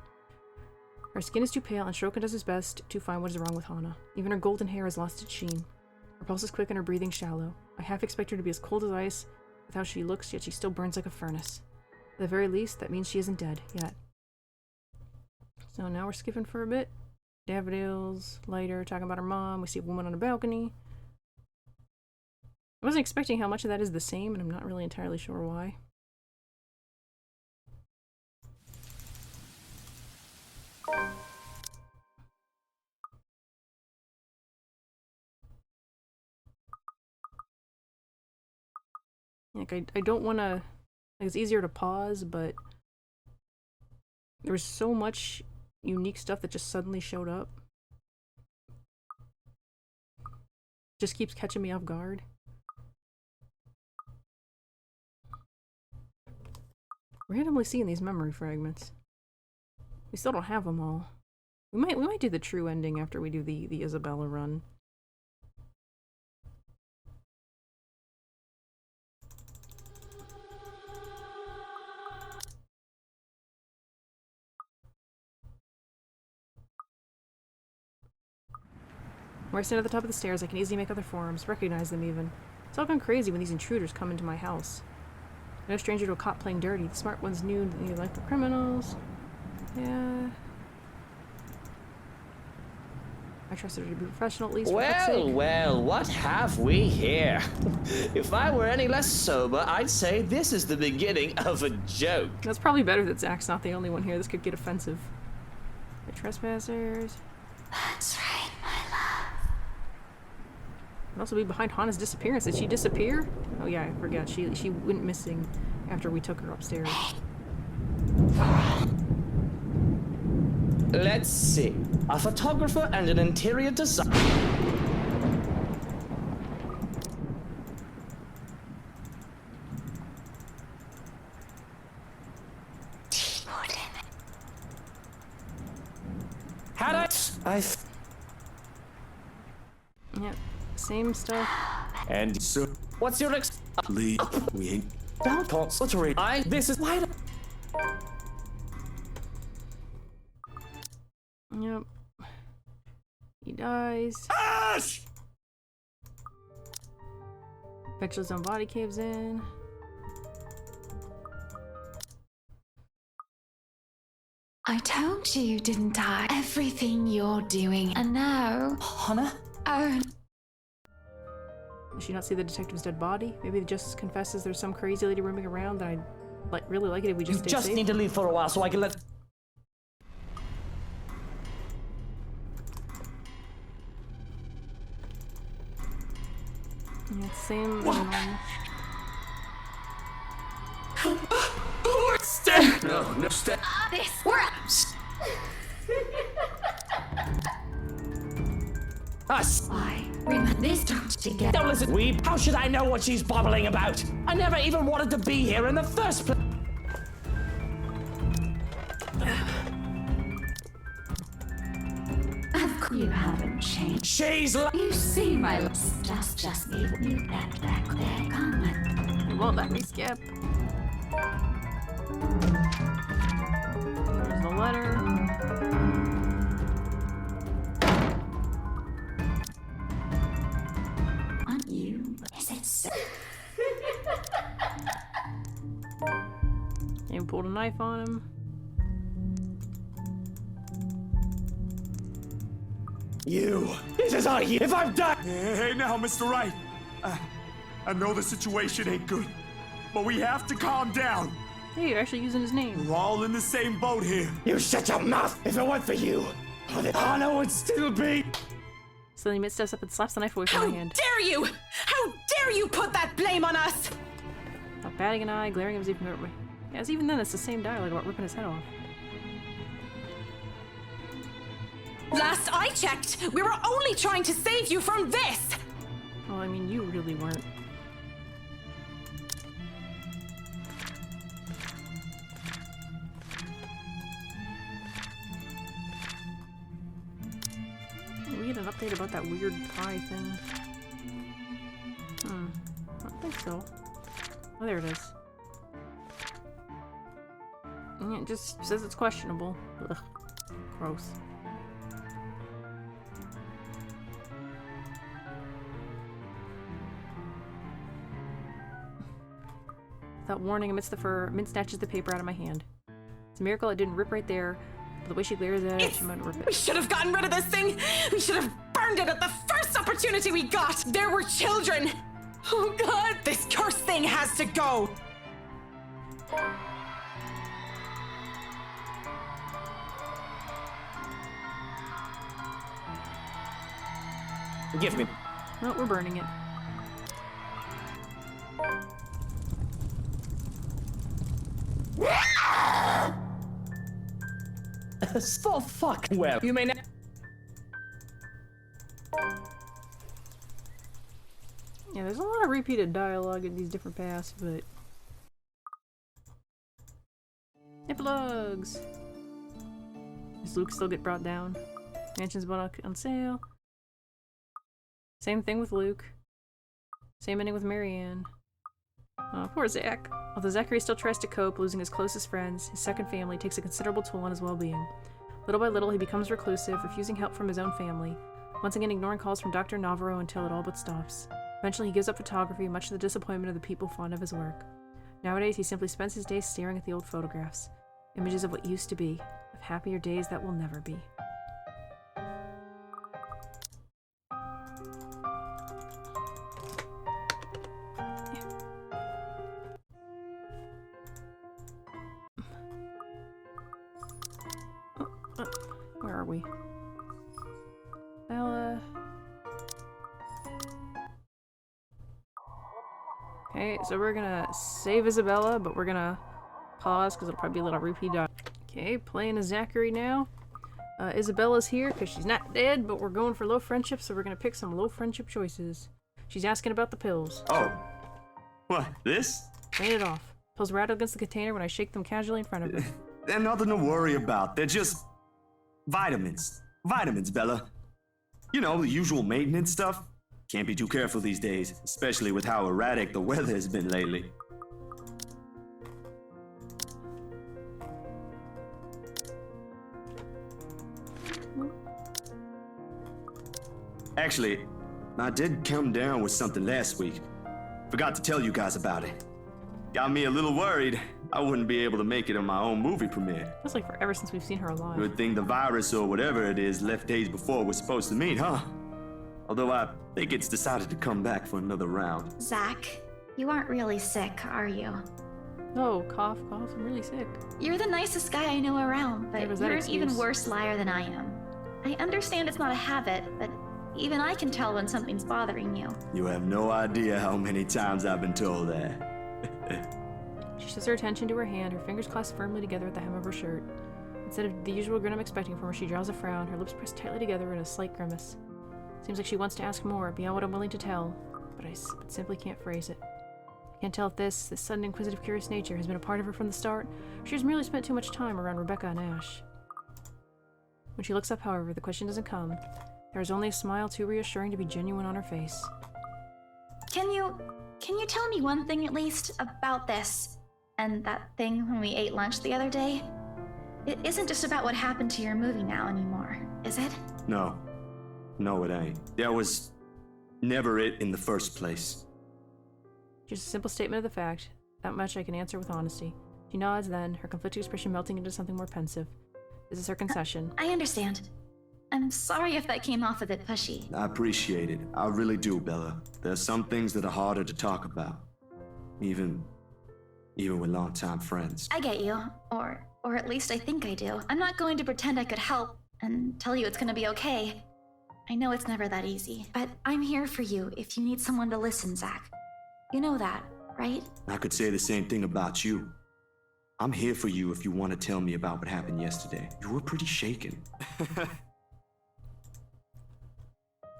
Her skin is too pale, and Shrokin does his best to find what is wrong with Hana. Even her golden hair has lost its sheen. Her pulse is quick and her breathing shallow. I half expect her to be as cold as ice with how she looks, yet she still burns like a furnace. At the very least, that means she isn't dead, yet. So now we're skipping for a bit. Daffodils, lighter, talking about her mom. We see a woman on a balcony. I wasn't expecting how much of that is the same, and I'm not really entirely sure why. Like, I don't want to... Like, it's easier to pause, but... There was so much unique stuff that just suddenly showed up. Just keeps catching me off guard. Randomly seeing these memory fragments. We still don't have them all. We might do the true ending after we do the Isabella run. Where I stand at the top of the stairs, I can easily make other forms, recognize them even. It's all gone crazy when these intruders come into my house. No stranger to a cop playing dirty. The smart ones knew that they liked the criminals. Yeah. I trusted her to be professional at least. Well, what have we here? If I were any less sober, I'd say this is the beginning of a joke. That's probably better that Zach's not the only one here. This could get offensive. The trespassers. That's right, my love. Could also be behind Hana's disappearance. Did she disappear? Oh yeah, I forgot. She went missing after we took her upstairs. Let's see. A photographer and an interior designer. Had I? Yep, same stuff. And So, what's your Lee, we ain't... Don't concentrate. This is why. Yep. He dies. Ash! Vetch's own body caves in. I told you, didn't I? Everything you're doing, and now... Hana? Oh, Does she not see the detective's dead body? Maybe it just confesses there's some crazy lady roaming around that I'd really like it if we just You stay just safe. need to leave for a while so I can let... Yeah, it's the same. Stay! No, stay. This works! Us! Why? Remember this time together. Don't listen, weeb. How should I know what she's babbling about? I never even wanted to be here in the first place. You haven't changed. She's You see, my love. Just need you that back there. Come on. It won't let me skip. There's the letter. Aren't you? Is it so? And pulled a knife on him. You! This is all you. If I'm done. Hey now, Mr. Wright. I know the situation ain't good, but we have to calm down. Hey, you're actually using his name. We're all in the same boat here. You shut your mouth. If it weren't for you, Hana would still be. Suddenly, Mitt steps up and slaps the knife away from How my hand. dare you! How dare you put that blame on us! Not batting an eye, glaring at him as even. Yes, even then, it's the same dialogue about ripping his head off. Last I checked, we were only trying to save you from this! Well, I mean, you really weren't. We get an update about that weird pie thing. I don't think so. Oh, there it is. Yeah, it just says it's questionable. Ugh. Gross. Without warning, amidst the fur, Mint snatches the paper out of my hand. It's a miracle it didn't rip right there But the way she glares at it, she might rip We it. should have gotten rid of this thing! We should have burned it at the first opportunity we got! There were children! Oh god, this cursed thing has to go! Give me. Well, we're burning it. For fuck. Well, you may now. Yeah, there's a lot of repeated dialogue in these different paths, but... Epilogues! Does Luke still get brought down? Mansion's bought on sale. Same thing with Luke. Same ending with Marianne. Oh, poor Zach. Although Zachary still tries to cope, losing his closest friends, his second family takes a considerable toll on his well-being. Little by little, he becomes reclusive, refusing help from his own family, once again ignoring calls from Dr. Navarro until it all but stops. Eventually, he gives up photography, much to the disappointment of the people fond of his work. Nowadays, he simply spends his days staring at the old photographs, images of what used to be, of happier days that will never be. Where are we? Bella. Okay, so we're gonna save Isabella, but we're gonna pause because it'll probably be a little repeat. Okay, playing as Zachary now. Isabella's here because she's not dead, but we're going for low friendship, so we're gonna pick some low friendship choices. She's asking about the pills. Oh. What, this? Turn it off. Pills rattle against the container when I shake them casually in front of her. They're nothing to worry about. They're just vitamins. Vitamins, Bella. You know, the usual maintenance stuff. Can't be too careful these days, especially with how erratic the weather has been lately. Actually, I did come down with something last week. Forgot to tell you guys about it. Got me a little worried I wouldn't be able to make it on my own movie premiere. Feels like forever since we've seen her alive. Good thing the virus or whatever it is left days before we're supposed to meet, huh? Although I think it's decided to come back for another round. Zach, you aren't really sick, are you? Oh, cough, cough, I'm really sick. You're the nicest guy I know around, but Yeah, was that you're an excuse? even worse liar than I am. I understand it's not a habit, but even I can tell when something's bothering you. You have no idea how many times I've been told that. She shifts her attention to her hand, her fingers clasped firmly together at the hem of her shirt. Instead of the usual grin I'm expecting from her, she draws a frown, her lips pressed tightly together in a slight grimace. Seems like she wants to ask more, beyond what I'm willing to tell, but I simply can't phrase it. I can't tell if this sudden inquisitive, curious nature has been a part of her from the start, or she has merely spent too much time around Rebecca and Ash. When she looks up, however, the question doesn't come. There is only a smile too reassuring to be genuine on her face. Can you tell me one thing at least about this? And that thing when we ate lunch the other day? It isn't just about what happened to your movie now anymore, is it? No. No, it ain't. That was never it in the first place. Just a simple statement of the fact. That much I can answer with honesty. She nods then, her conflicted expression melting into something more pensive. This is her concession. I understand. I'm sorry if that came off a bit pushy. I appreciate it. I really do, Bella. There's some things that are harder to talk about. Even with longtime friends. I get you. Or at least I think I do. I'm not going to pretend I could help and tell you it's gonna be okay. I know it's never that easy. But I'm here for you if you need someone to listen, Zach. You know that, right? I could say the same thing about you. I'm here for you if you want to tell me about what happened yesterday. You were pretty shaken.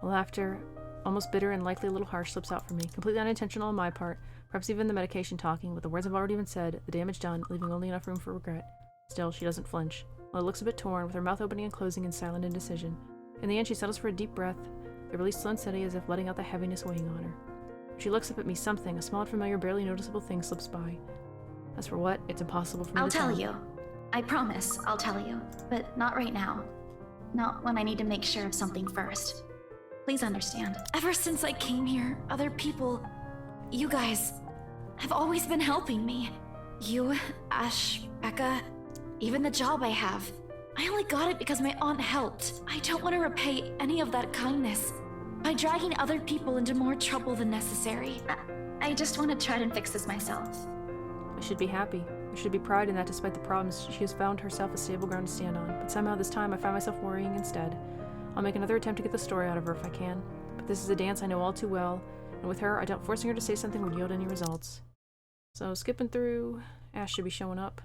Laughter, almost bitter and likely a little harsh, slips out from me, completely unintentional on my part, perhaps even the medication talking, but the words have already been said, the damage done, leaving only enough room for regret. Still, she doesn't flinch. While it looks a bit torn, with her mouth opening and closing in silent indecision. In the end, she settles for a deep breath, the release slow and steady as if letting out the heaviness weighing on her. When she looks up at me, something, a small and familiar, barely noticeable thing slips by. As for what, it's impossible for me I'll to tell you. I promise I'll tell you. But not right now. Not when I need to make sure of something first. Please understand. Ever since I came here, other people, you guys, have always been helping me. You, Ash, Becca, even the job I have. I only got it because my aunt helped. I don't want to repay any of that kindness by dragging other people into more trouble than necessary. I just want to try and fix this myself. I should be happy. There should be pride in that despite the problems, she has found herself a stable ground to stand on. But somehow this time I find myself worrying instead. I'll make another attempt to get the story out of her if I can. But this is a dance I know all too well, and with her, I doubt forcing her to say something would yield any results. So skipping through, Ash should be showing up.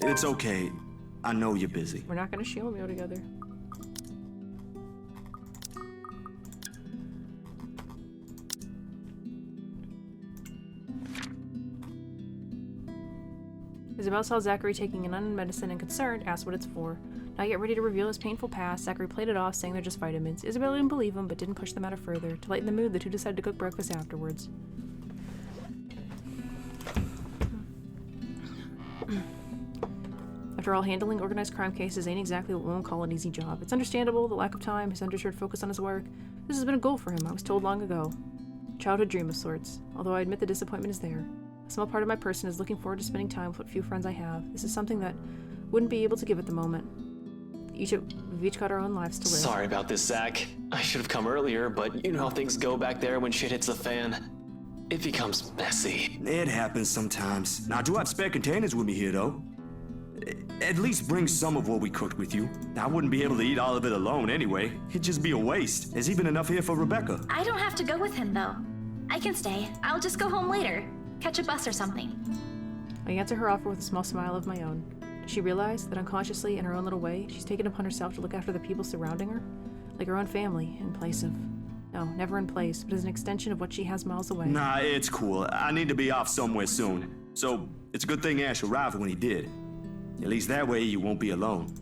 It's okay. I know you're busy. We're not gonna Shiomyo together. Isabella saw Zachary taking an unknown medicine and concerned, asked what it's for. Not yet ready to reveal his painful past, Zachary played it off, saying they're just vitamins. Isabella didn't believe him, but didn't push the matter further. To lighten the mood, the two decided to cook breakfast afterwards. After all, handling organized crime cases ain't exactly what one would call an easy job. It's understandable, the lack of time, his undershirt focus on his work. This has been a goal for him, I was told long ago. A childhood dream of sorts, although I admit the disappointment is there. A small part of my person is looking forward to spending time with what few friends I have. This is something that wouldn't be able to give at the moment. We've each got our own lives to live. Sorry about this, Zach. I should have come earlier, but you know how things go back there when shit hits the fan. It becomes messy. It happens sometimes. Now, I do have spare containers with me here, though. At least bring some of what we cooked with you. I wouldn't be able to eat all of it alone anyway. It'd just be a waste. There's even enough here for Rebecca. I don't have to go with him, though. I can stay. I'll just go home later. Catch a bus or something. I answer her offer with a small smile of my own. Does she realize that unconsciously, in her own little way, she's taken upon herself to look after the people surrounding her? Like her own family, in place of... No, never in place, but as an extension of what she has miles away. Nah, it's cool. I need to be off somewhere soon. So, it's a good thing Ash arrived when he did. At least that way you won't be alone.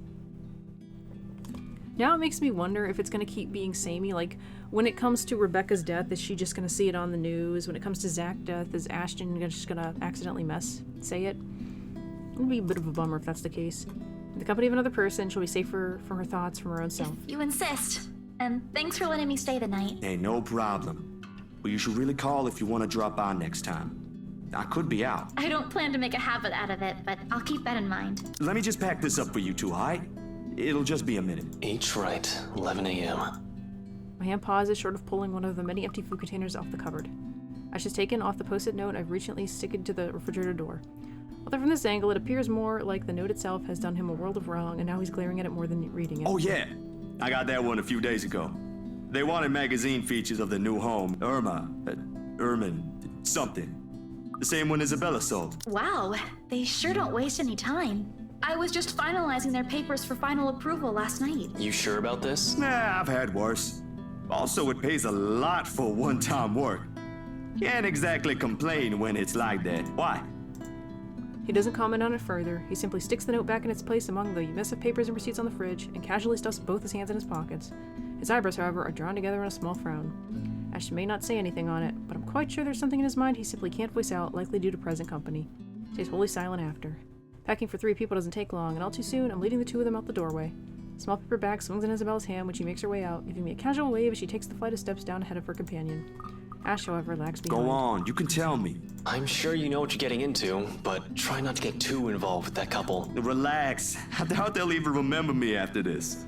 Now it makes me wonder if it's going to keep being samey. Like, when it comes to Rebecca's death, is she just going to see it on the news? When it comes to Zach's death, is Ashton just going to accidentally say it? It would be a bit of a bummer if that's the case. In the company of another person, she'll be safer from her thoughts, from her own self. If you insist. And thanks for letting me stay the night. Hey, no problem. But you should really call if you want to drop by next time. I could be out. I don't plan to make a habit out of it, but I'll keep that in mind. Let me just pack this up for you two, alright? It'll just be a minute. Each right, 11 a.m. My hand pauses short of pulling one of the many empty food containers off the cupboard. Ash has taken off the post-it note I've recently sticked to the refrigerator door. Although from this angle, it appears more like the note itself has done him a world of wrong, and now he's glaring at it more than reading it. Oh yeah, I got that one a few days ago. They wanted magazine features of the new home, Ermin, something. The same one Isabella sold. Wow, they sure don't waste any time. I was just finalizing their papers for final approval last night. You sure about this? Nah, I've had worse. Also, it pays a lot for one-time work. Can't exactly complain when it's like that. Why? He doesn't comment on it further. He simply sticks the note back in its place among the mess of papers and receipts on the fridge and casually stuffs both his hands in his pockets. His eyebrows, however, are drawn together in a small frown. Ashton may not say anything on it, but I'm quite sure there's something in his mind he simply can't voice out, likely due to present company. Stays wholly silent after. Packing for 3 people doesn't take long, and all too soon, I'm leading the 2 of them out the doorway. A small paper bag swings in Isabella's hand when she makes her way out, giving me a casual wave as she takes the flight of steps down ahead of her companion. Ash, however, lags behind. Go on, you can tell me. I'm sure you know what you're getting into, but try not to get too involved with that couple. Relax. I doubt they'll even remember me after this.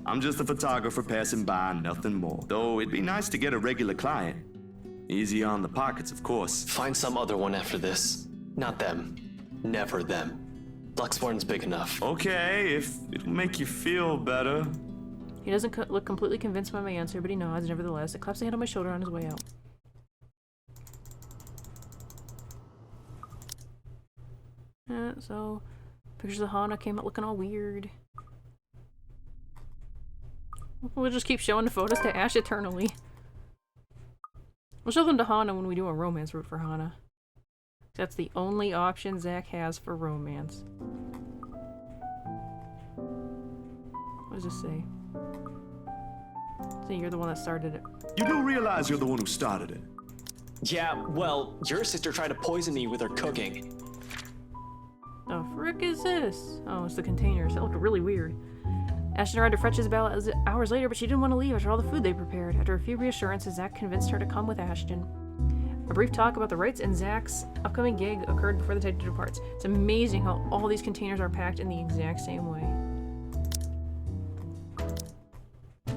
I'm just a photographer passing by, nothing more. Though it'd be nice to get a regular client. Easy on the pockets, of course. Find some other one after this. Not them. Never them. Luxborn's big enough. Okay, if it'll make you feel better. He doesn't look completely convinced by my answer, but he nods nevertheless. It claps a hand on my shoulder on his way out. So, pictures of Hana came out looking all weird. We'll just keep showing the photos to Ash eternally. We'll show them to Hana when we do a romance route for Hana. That's the only option Zach has for romance. What does this say? So you're the one that started it. You do realize you're the one who started it. Yeah, well, your sister tried to poison me with her cooking. The frick is this? Oh, it's the containers. That looked really weird. Ashton tried to fetch Isabella hours later, but she didn't want to leave after all the food they prepared. After a few reassurances, Zach convinced her to come with Ashton. A brief talk about the rights and Zach's upcoming gig occurred before the detective departs. It's amazing how all these containers are packed in the exact same way.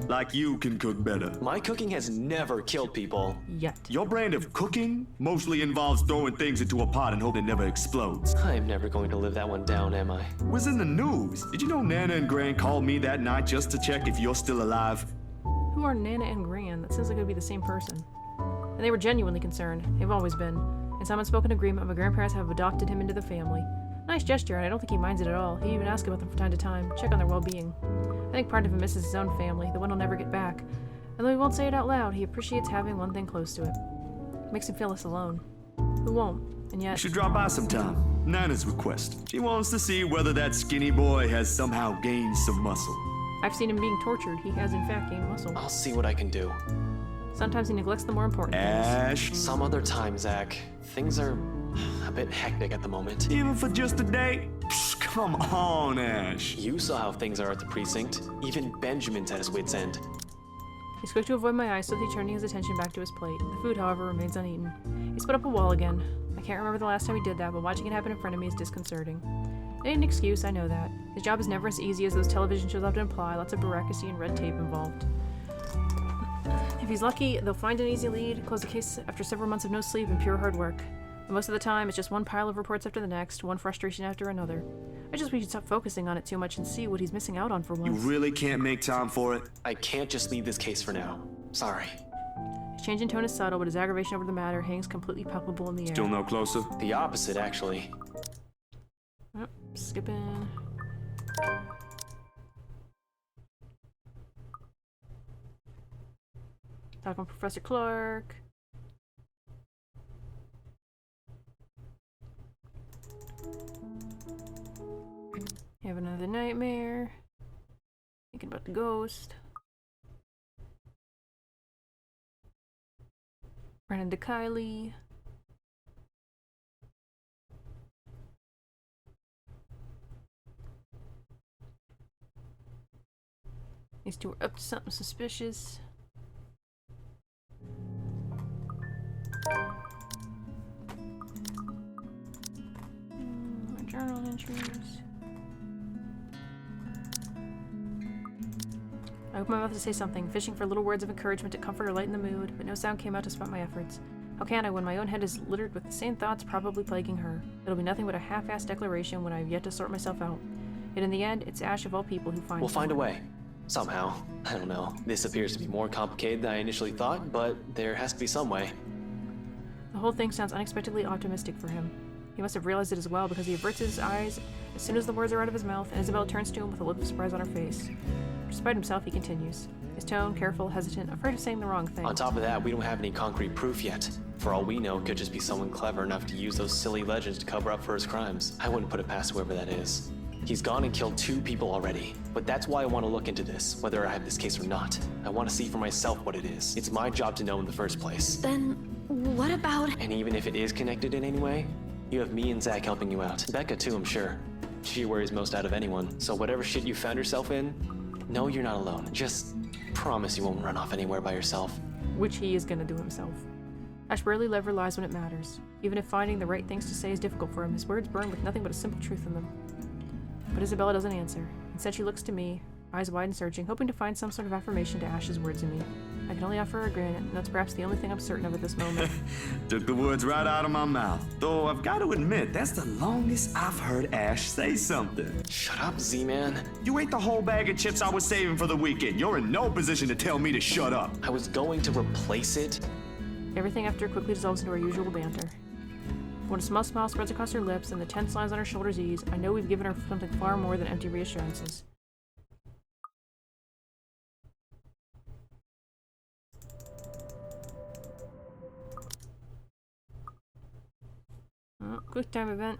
Like you can cook better. My cooking has never killed people. Yet. Your brand of cooking mostly involves throwing things into a pot and hoping it never explodes. I'm never going to live that one down, am I? Was in the news. Did you know Nana and Gran called me that night just to check if you're still alive? Who are Nana and Gran? That sounds like it would be the same person. And they were genuinely concerned. They've always been. In some unspoken agreement, my grandparents have adopted him into the family. Nice gesture, and I don't think he minds it at all. He even asks about them from time to time, check on their well-being. I think part of him misses his own family, the one he'll never get back. And though he won't say it out loud, he appreciates having one thing close to it. Makes him feel less alone. Who won't? And yet... You should drop by sometime. Nana's request. She wants to see whether that skinny boy has somehow gained some muscle. I've seen him being tortured. He has in fact gained muscle. I'll see what I can do. Sometimes he neglects the more important things. Ash. Some other time, Zach. Things are a bit hectic at the moment. Even for just a day? Psh, come on, Ash. You saw how things are at the precinct. Even Benjamin's at his wit's end. He's quick to avoid my eyes, slowly turning his attention back to his plate. The food, however, remains uneaten. He's put up a wall again. I can't remember the last time he did that, but watching it happen in front of me is disconcerting. It ain't an excuse, I know that. His job is never as easy as those television shows often imply, lots of bureaucracy and red tape involved. If he's lucky, they'll find an easy lead, close the case after several months of no sleep and pure hard work. But most of the time, it's just one pile of reports after the next, one frustration after another. I just wish he'd stop focusing on it too much and see what he's missing out on for You once. really can't make time for it? I can't just leave this case for now. Sorry. His change in tone is subtle, but his aggravation over the matter hangs completely palpable in the air. Still no closer? The opposite, actually. Oh, skipping. Talking with Professor Clark. Have another nightmare. Thinking about the ghost. Ran into Kylie. These two are up to something suspicious. My journal entries. I opened my mouth to say something, fishing for little words of encouragement to comfort or lighten the mood, but no sound came out to spot my efforts. How can I when my own head is littered with the same thoughts probably plaguing her? It'll be nothing but a half-assed declaration when I have yet to sort myself out. Yet in the end, it's Ash of all people who finds We'll find a way. Somehow. I don't know. This appears to be more complicated than I initially thought, but there has to be some way. The whole thing sounds unexpectedly optimistic for him. He must have realized it as well, because he averts his eyes as soon as the words are out of his mouth, and Isabella turns to him with a look of surprise on her face. Despite himself, he continues. His tone, careful, hesitant, afraid of saying the wrong thing. On top of that, we don't have any concrete proof yet. For all we know, it could just be someone clever enough to use those silly legends to cover up for his crimes. I wouldn't put it past whoever that is. He's gone and killed 2 people already. But that's why I want to look into this, whether I have this case or not. I want to see for myself what it is. It's my job to know in the first place. Then, what about... And even if it is connected in any way, you have me and Zach helping you out. Becca too, I'm sure. She worries most out of anyone. So whatever shit you found yourself in, know you're not alone. Just promise you won't run off anywhere by yourself. Which he is gonna do himself. Ash rarely ever lies when it matters. Even if finding the right things to say is difficult for him, his words burn with nothing but a simple truth in them. But Isabella doesn't answer. Instead, she looks to me, eyes wide and searching, hoping to find some sort of affirmation to Ash's words in me. I can only offer her a grin, and that's perhaps the only thing I'm certain of at this moment. Took the words right out of my mouth. Though I've got to admit, that's the longest I've heard Ash say something. Shut up, Z-Man. You ate the whole bag of chips I was saving for the weekend. You're in no position to tell me to shut up. I was going to replace it. Everything after quickly dissolves into our usual banter. When a small smile spreads across her lips and the tense lines on her shoulders ease, I know we've given her something far more than empty reassurances. Quick time event.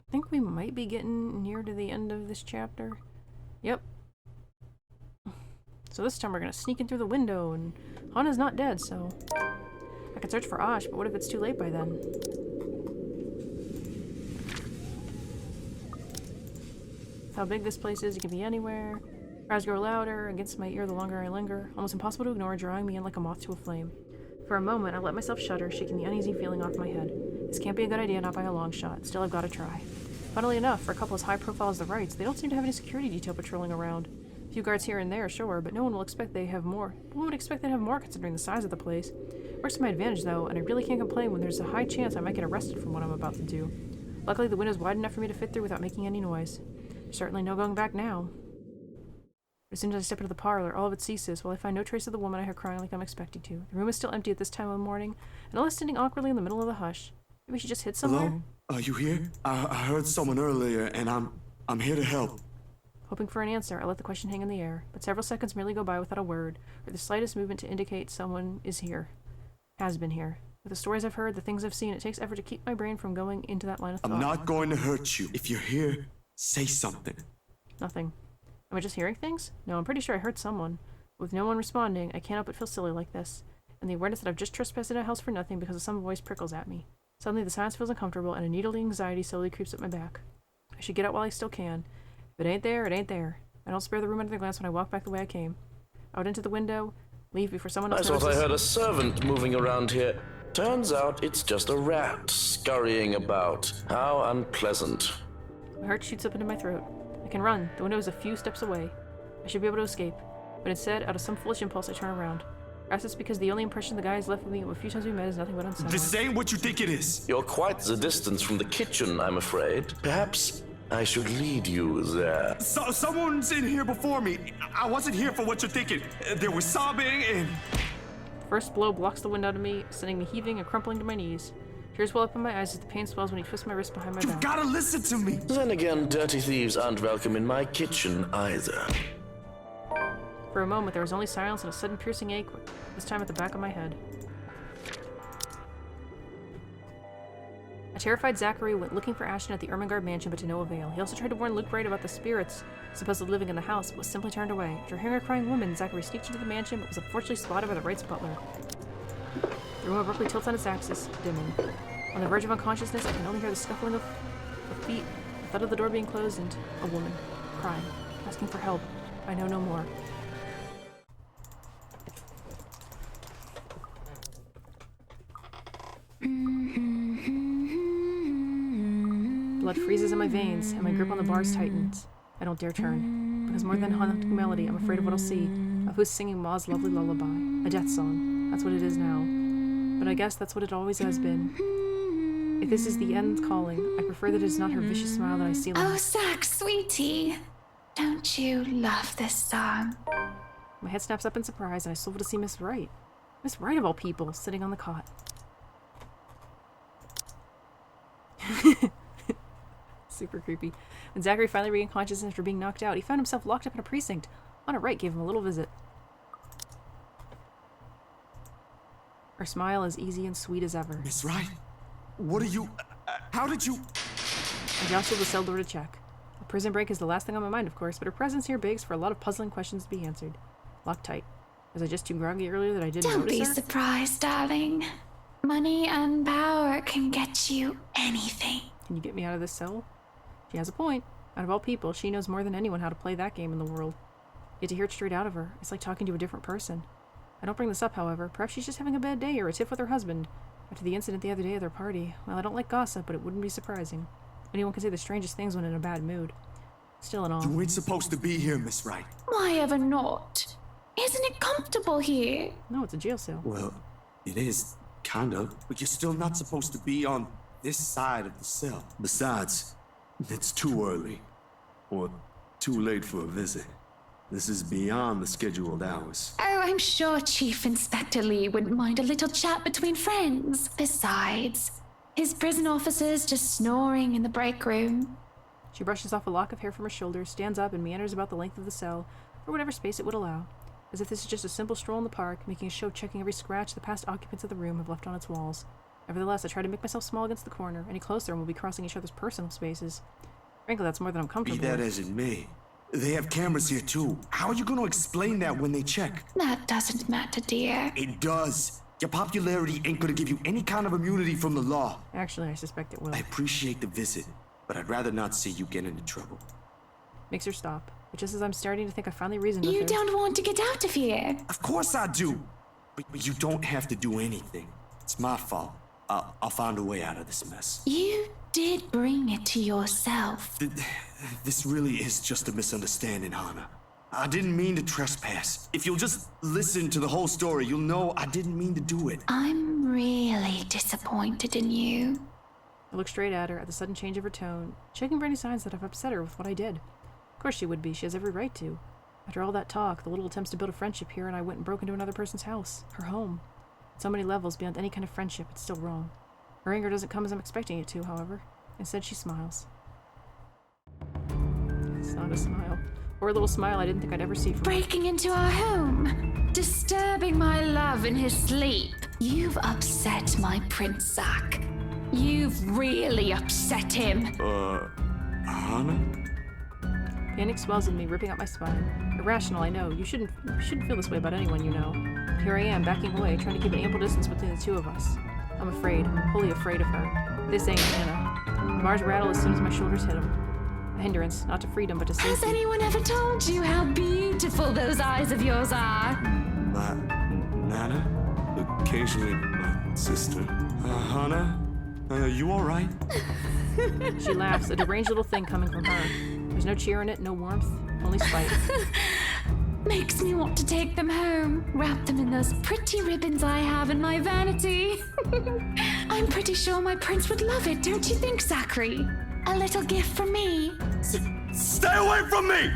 I think we might be getting near to the end of this chapter. Yep. So this time we're gonna sneak in through the window, and Hana's not dead, so... I could search for Ash, but what if it's too late by then? How big this place is, it can be anywhere. Cries grow louder, against my ear the longer I linger. Almost impossible to ignore, drawing me in like a moth to a flame. For a moment, I let myself shudder, shaking the uneasy feeling off my head. This can't be a good idea, not by a long shot. Still, I've got to try. Funnily enough, for a couple as high profile as the Wrights, they don't seem to have any security detail patrolling around. A few guards here and there, sure, but no one will expect they have more. One would expect they'd have more considering the size of the place. Works to my advantage, though, and I really can't complain when there's a high chance I might get arrested from what I'm about to do. Luckily, the window's wide enough for me to fit through without making any noise. There's certainly no going back now. As soon as I step into the parlor, all of it ceases, while I find no trace of the woman I heard crying like I'm expected to. The room is still empty at this time of the morning, and Ella's standing awkwardly in the middle of the hush. Maybe she just hid somewhere? Hello? Are you here? I heard someone earlier, and I'm here to help. Hoping for an answer, I let the question hang in the air, but several seconds merely go by without a word, or the slightest movement to indicate someone is here. Has been here. With the stories I've heard, the things I've seen, it takes effort to keep my brain from going into that line of thought. I'm not going to hurt you. If you're here, say something. Nothing. Am I just hearing things? No, I'm pretty sure I heard someone. With no one responding, I can't help but feel silly like this, and the awareness that I've just trespassed in a house for nothing because of some voice prickles at me. Suddenly, the silence feels uncomfortable, and a needling anxiety slowly creeps up my back. I should get out while I still can. If it ain't there, it ain't there. I don't spare the room under the glance when I walk back the way I came. Out into the window, leave before someone else I thought I notices. heard a servant moving around here. Turns out it's just a rat scurrying about. How unpleasant. My heart shoots up into my throat. I can run. The window is a few steps away. I should be able to escape. But instead, out of some foolish impulse, I turn around. Perhaps it's because the only impression the guy has left with me a few times we met is nothing but unsettling. This ain't what you think it is. You're quite the distance from the kitchen, I'm afraid. Perhaps I should lead you there. Someone's in here before me. I wasn't here for what you're thinking. There was sobbing and... First blow blocks the wind out of me, sending me heaving and crumpling to my knees. Tears well up in my eyes as the pain swells when he twists my wrist behind my back. You've gotta listen to me. Then again, dirty thieves aren't welcome in my kitchen either. For a moment, there was only silence and a sudden piercing ache, this time at the back of my head. A terrified Zachary went looking for Ashton at the Ermengarde mansion, but to no avail. He also tried to warn Luke Wright about the spirits supposedly living in the house, but was simply turned away. After hearing a crying woman, Zachary sneaked into the mansion, but was unfortunately spotted by the Wright's butler. The room abruptly tilts on its axis, dimming. On the verge of unconsciousness, I can only hear the scuffling of feet, the thud of the door being closed, and a woman, crying, asking for help. I know no more. Blood freezes in my veins, and my grip on the bars tightens. I don't dare turn, because more than a haunting melody, I'm afraid of what I'll see, of who's singing Ma's lovely lullaby, a death song. That's what it is now. But I guess that's what it always has been. If this is the end calling, I prefer that it is not her vicious smile that I see. Oh, Zach, sweetie, don't you love this song? My head snaps up in surprise, and I swivel to see Miss Wright. Miss Wright, of all people, sitting on the cot. Super creepy. When Zachary finally regained consciousness after being knocked out, he found himself locked up in a precinct. Anna Wright gave him a little visit. Her smile is easy and sweet as ever. Miss Wright, what are you... how did you... I jostled the cell door to check. A prison break is the last thing on my mind, of course, but her presence here begs for a lot of puzzling questions to be answered. Locked tight. Was I just too groggy earlier that I didn't Don't notice be her? surprised, darling. Money and power can get you anything. Can you get me out of this cell? She has a point. Out of all people, she knows more than anyone how to play that game in the world. Yet to hear it straight out of her, it's like talking to a different person. I don't bring this up, however. Perhaps she's just having a bad day or a tiff with her husband. After the incident the other day at their party, well, I don't like gossip, but it wouldn't be surprising. Anyone can say the strangest things when in a bad mood. Still and all. You ain't supposed to be here, Miss Wright. Why ever not? Isn't it comfortable here? No, it's a jail cell. Well, it is, kind of. But you're still not supposed to be on this side of the cell. Besides, it's too early. Or too late for a visit. This is beyond the scheduled hours. Oh, I'm sure Chief Inspector Lee wouldn't mind a little chat between friends. Besides, his prison officers just snoring in the break room. She brushes off a lock of hair from her shoulders, stands up, and meanders about the length of the cell, for whatever space it would allow, as if this is just a simple stroll in the park, making a show of checking every scratch the past occupants of the room have left on its walls. Nevertheless, I try to make myself small against the corner. Any closer and we'll be crossing each other's personal spaces. Frankly, that's more than I'm comfortable Be that with. as it may, they have cameras here too. How are you going to explain that when they check? That doesn't matter, dear. It does. Your popularity ain't going to give you any kind of immunity from the law. Actually, I suspect it will. I appreciate the visit, but I'd rather not see you get into trouble. Makes her stop. But just as I'm starting to think I finally reasoned with You her... don't want to get out of here. Of course I do. But you don't have to do anything. It's my fault. I'll find a way out of this mess. You did bring it to yourself. This really is just a misunderstanding, Hana. I didn't mean to trespass. If you'll just listen to the whole story, you'll know I didn't mean to do it. I'm really disappointed in you. I looked straight at her at the sudden change of her tone, checking for any signs that I've upset her with what I did. Of course she would be. She has every right to. After all that talk, the little attempts to build a friendship here, and I went and broke into another person's house. Her home. On so many levels, beyond any kind of friendship, it's still wrong. Her anger doesn't come as I'm expecting it to, however. Instead, she smiles. It's not a smile. Or a little smile I didn't think I'd ever see from her. Breaking into our home, disturbing my love in his sleep. You've upset my Prince Zack. You've really upset him. Hana? Panic swells in me, ripping up my spine. Irrational, I know. You shouldn't feel this way about anyone you know. But here I am, backing away, trying to keep an ample distance between the two of us. I'm afraid, wholly afraid of her. This ain't Anna. My bars rattle as soon as my shoulders hit him. A hindrance, not to freedom, but to safety. Has anyone ever told you how beautiful those eyes of yours are? My Nana? Occasionally my sister. Hana? You alright? She laughs, a deranged little thing coming from her. There's no cheer in it, no warmth, only spite. Makes me want to take them home, wrap them in those pretty ribbons I have in my vanity. I'm pretty sure my prince would love it, don't you think, Zachary? A little gift from me. Stay away from me!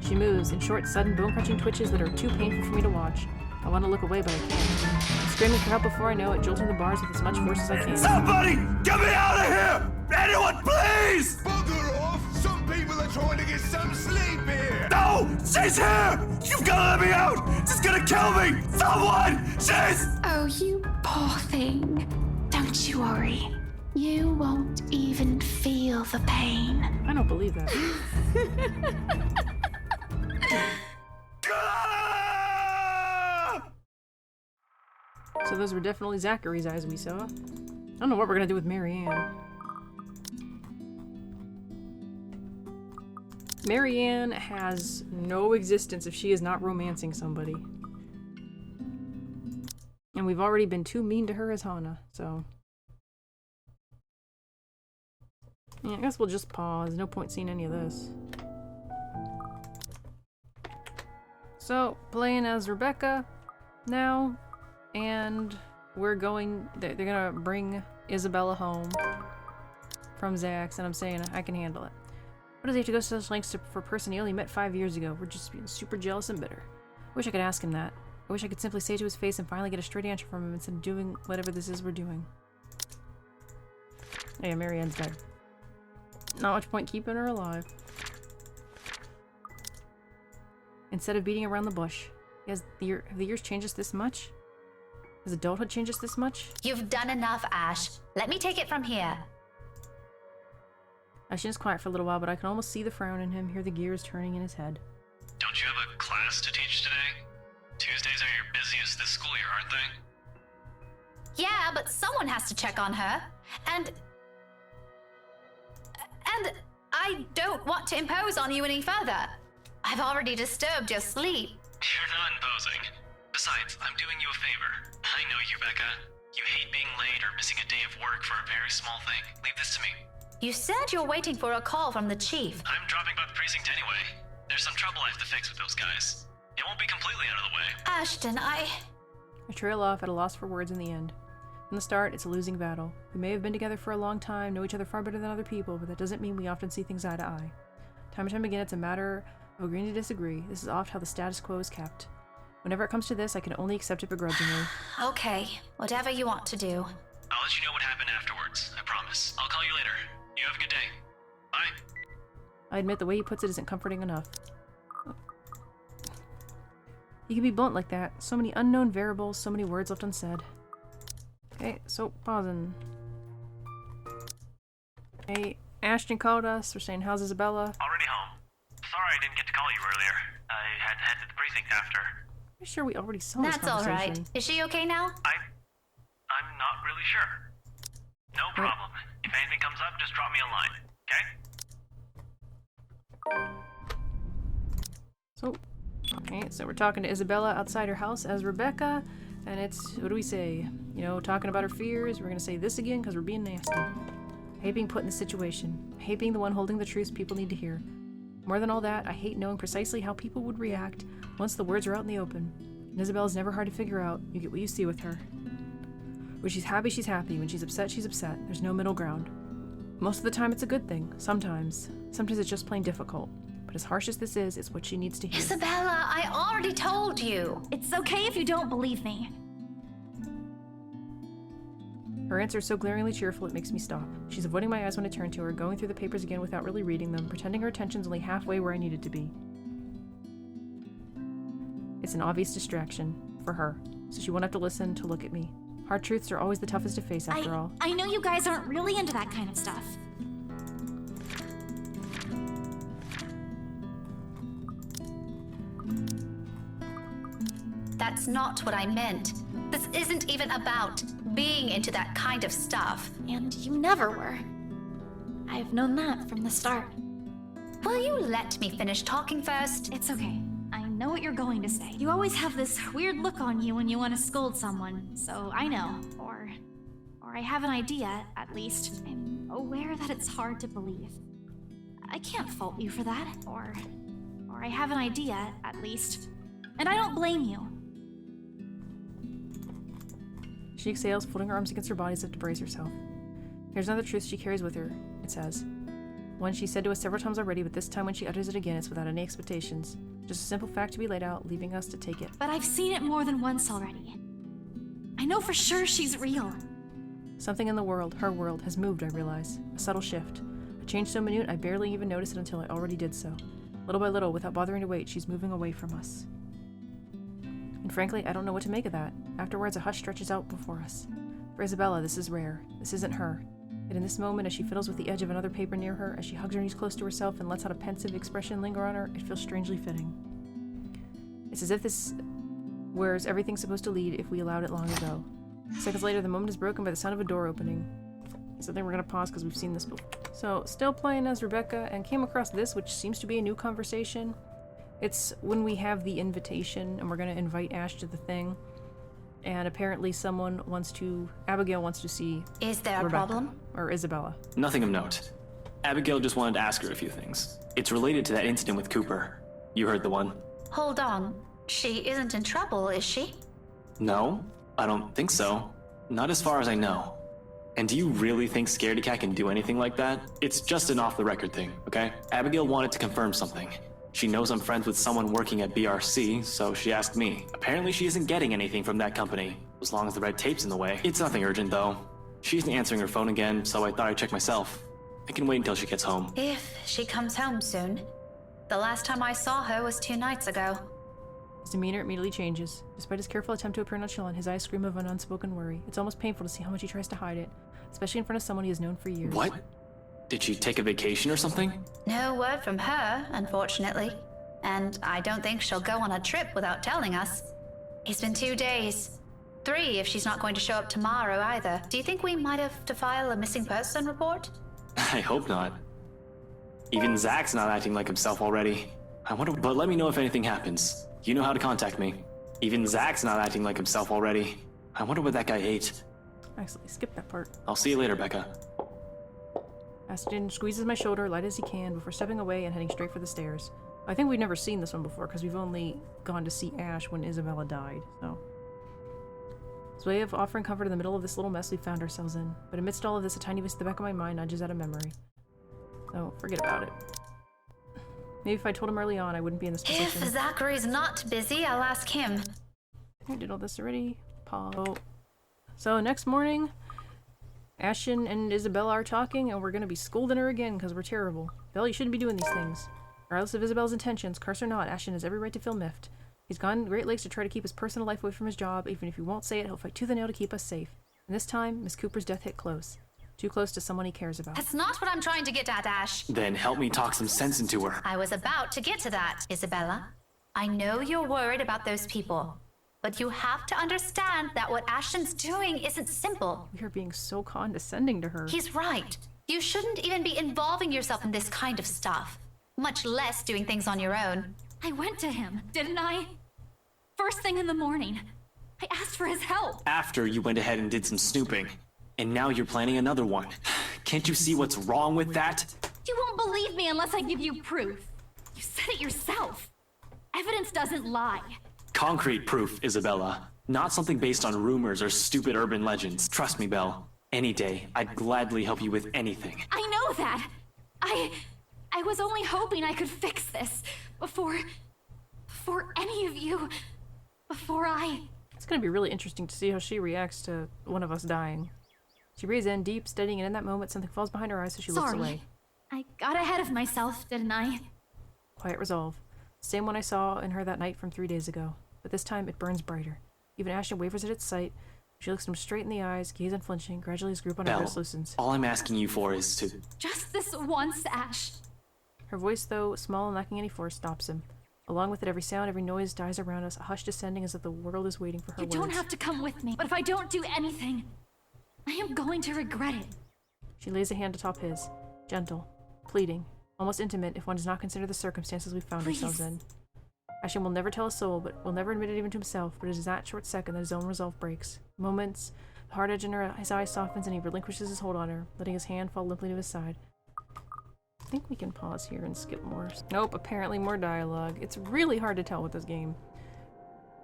She moves in short, sudden, bone-crunching twitches that are too painful for me to watch. I want to look away, but I can't. I'm screaming for help before I know it, jolting the bars with as much force as I can. Somebody, get me out of here! Anyone, please! Bugger off! Some people are trying to get some sleep here! No! She's here! You've gotta let me out! She's gonna kill me! Someone! She's... Oh, you poor thing. Don't you worry. You won't even feel the pain. I don't believe that. So those were definitely Zachary's eyes we saw. I don't know what we're gonna do with Marianne. Marianne has no existence if she is not romancing somebody. And we've already been too mean to her as Hana, so... yeah, I guess we'll just pause. No point seeing any of this. So, playing as Rebecca now, and we're going... they're gonna bring Isabella home from Zach's, and I'm saying I can handle it. What does he have to go to such lengths for a person he only met 5 years ago? We're just being super jealous and bitter. I wish I could ask him that. I wish I could simply say to his face and finally get a straight answer from him instead of doing whatever this is we're doing. Oh yeah, Marianne's dead. Not much point keeping her alive. Instead of beating around the bush. Have the years changed us this much? Has adulthood changed us this much? You've done enough, Ash. Let me take it from here. Ashton is quiet for a little while, but I can almost see the frown in him, hear the gears turning in his head. Don't you have a class to teach today? Tuesdays are your busiest this school year, aren't they? Yeah, but someone has to check on her. And I don't want to impose on you any further. I've already disturbed your sleep. You're not imposing. Besides, I'm doing you a favor. I know you, Becca. You hate being late or missing a day of work for a very small thing. Leave this to me. You said you're waiting for a call from the chief. I'm dropping by the precinct anyway. There's some trouble I have to fix with those guys. It won't be completely out of the way. Ashton, I trail off at a loss for words in the end. From the start, it's a losing battle. We may have been together for a long time, know each other far better than other people, but that doesn't mean we often see things eye to eye. Time and time again, it's a matter of agreeing to disagree. This is oft how the status quo is kept. Whenever it comes to this, I can only accept it begrudgingly. Okay, whatever you want to do. I'll let you know what happened afterwards. I promise. I'll call you later. You have a good day. Bye. I admit the way he puts it isn't comforting enough. He can be blunt like that. So many unknown variables, so many words left unsaid. Okay, so pausing. Hey, Ashton called us. We're saying, how's Isabella? Already home. Sorry I didn't get to call you earlier. I had to head to the precinct after. Pretty sure we already saw this That's all conversation. right. Is she okay now? I'm not really sure. No problem. If anything comes up, just drop me a line, okay? So, Okay, so we're talking to Isabella outside her house as Rebecca, and it's, what do we say? You know, talking about her fears. We're gonna say this again because we're being nasty. I hate being put in this situation. I hate being the one holding the truths people need to hear. More than all that, I hate knowing precisely how people would react once the words are out in the open. And Isabella's never hard to figure out. You get what you see with her. When she's happy, she's happy. When she's upset, she's upset. There's no middle ground. Most of the time, it's a good thing. Sometimes. Sometimes it's just plain difficult. But as harsh as this is, it's what she needs to hear. Isabella, I already told you. It's okay if you don't believe me. Her answer is so glaringly cheerful it makes me stop. She's avoiding my eyes when I turn to her, going through the papers again without really reading them, pretending her attention's only halfway where I need it to be. It's an obvious distraction for her, so she won't have to listen to look at me. Hard truths are always the toughest to face, after all. I know you guys aren't really into that kind of stuff. That's not what I meant. This isn't even about being into that kind of stuff. And you never were. I've known that from the start. Will you let me finish talking first? It's okay. I know what you're going to say. You always have this weird look on you when you want to scold someone, so I know. Or I have an idea, at least. I'm aware that it's hard to believe. I can't fault you for that. Or I have an idea, at least. And I don't blame you. She exhales, folding her arms against her body as if to brace herself. Here's another truth she carries with her, it says. One she said to us several times already, but this time when she utters it again, it's without any expectations. Just a simple fact to be laid out, leaving us to take it. But I've seen it more than once already. I know for sure she's real. Something in the world, her world, has moved, I realize. A subtle shift. A change so minute I barely even noticed it until I already did so. Little by little, without bothering to wait, she's moving away from us. And frankly, I don't know what to make of that. Afterwards, a hush stretches out before us. For Isabella, this is rare. This isn't her. Yet in this moment, as she fiddles with the edge of another paper near her, as she hugs her knees close to herself and lets out a pensive expression linger on her, it feels strangely fitting. It's as if this where's everything's supposed to lead if we allowed it long ago. Seconds later, the moment is broken by the sound of a door opening. So I think we're gonna pause because we've seen this before. So, still playing as Rebecca, and came across this, which seems to be a new conversation. It's when we have the invitation, and we're gonna invite Ash to the thing. And apparently Abigail wants to see Is there Rebecca, a problem? or Isabella. Nothing of note. Abigail just wanted to ask her a few things. It's related to that incident with Cooper. You heard the one. Hold on. She isn't in trouble, is she? No, I don't think so. Not as far as I know. And do you really think Scaredy Cat can do anything like that? It's just an off-the-record thing, okay? Abigail wanted to confirm something. She knows I'm friends with someone working at BRC, so she asked me. Apparently she isn't getting anything from that company, as long as the red tape's in the way. It's nothing urgent, though. She isn't answering her phone again, so I thought I'd check myself. I can wait until she gets home. If she comes home soon. The last time I saw her was 2 nights ago. His demeanor immediately changes. Despite his careful attempt to appear nonchalant, his eyes scream of an unspoken worry. It's almost painful to see how much he tries to hide it, especially in front of someone he has known for years. What? Did she take a vacation or something? No word from her, unfortunately. And I don't think she'll go on a trip without telling us. It's been 2 days. 3 if she's not going to show up tomorrow either. Do you think we might have to file a missing person report? I hope not. Even Zach's not acting like himself already. But let me know if anything happens. You know how to contact me. Even Zach's not acting like himself already. I wonder what that guy ate. Actually, skip that part. I'll see you later, Becca. Aston squeezes my shoulder light as he can before stepping away and heading straight for the stairs. I think we've never seen this one before because we've only gone to see Ash when Isabella died, so. His way of offering comfort in the middle of this little mess we found ourselves in. But amidst all of this, a tiny voice at the back of my mind nudges out of memory. So, forget about it. Maybe if I told him early on, I wouldn't be in this position. If Zachary's not busy, I'll ask him. I did all this already. Pause. So, next morning, Ashton and Isabella are talking, and we're gonna be scolding her again because we're terrible. Belle, you shouldn't be doing these things. Regardless of Isabella's intentions, curse or not, Ashton has every right to feel miffed. He's gone to great lengths to try to keep his personal life away from his job. Even if he won't say it, he'll fight tooth and nail to keep us safe. And this time, Miss Cooper's death hit close. Too close to someone he cares about. That's not what I'm trying to get at, Ash. Then help me talk some sense into her. I was about to get to that, Isabella. I know you're worried about those people, but you have to understand that what Ashton's doing isn't simple. We are being so condescending to her. He's right. You shouldn't even be involving yourself in this kind of stuff, much less doing things on your own. I went to him, didn't I? First thing in the morning. I asked for his help. After you went ahead and did some snooping. And now you're planning another one. Can't you see what's wrong with that? You won't believe me unless I give you proof. You said it yourself. Evidence doesn't lie. Concrete proof, Isabella. Not something based on rumors or stupid urban legends. Trust me, Belle. Any day, I'd gladly help you with anything. I know that. I was only hoping I could fix this before any of you, before I... It's gonna be really interesting to see how she reacts to one of us dying. She breathes in deep, steadying, and in that moment something falls behind her eyes, so she looks away. I got ahead of myself, didn't I? Quiet resolve. Same one I saw in her that night from 3 days ago. But this time it burns brighter. Even Ashton wavers at its sight. She looks him straight in the eyes, gaze unflinching. Gradually his grip on her Belle, wrist loosens. all I'm asking you for is to... Just this once, Ash. Her voice, though small and lacking any force, stops him. Along with it, every sound, every noise dies around us, a hush descending as if the world is waiting for her You words. don't have to come with me, but if I don't do anything, I am going to regret it. She lays a hand atop his. Gentle. Pleading. Almost intimate if one does not consider the circumstances we found ourselves in. Ashton will never tell a soul, but will never admit it even to himself, but it is that short second that his own resolve breaks. Moments, the hard edge in his eye softens and he relinquishes his hold on her, letting his hand fall limply to his side. I think we can pause here and skip more. Nope, apparently more dialogue. It's really hard to tell with this game.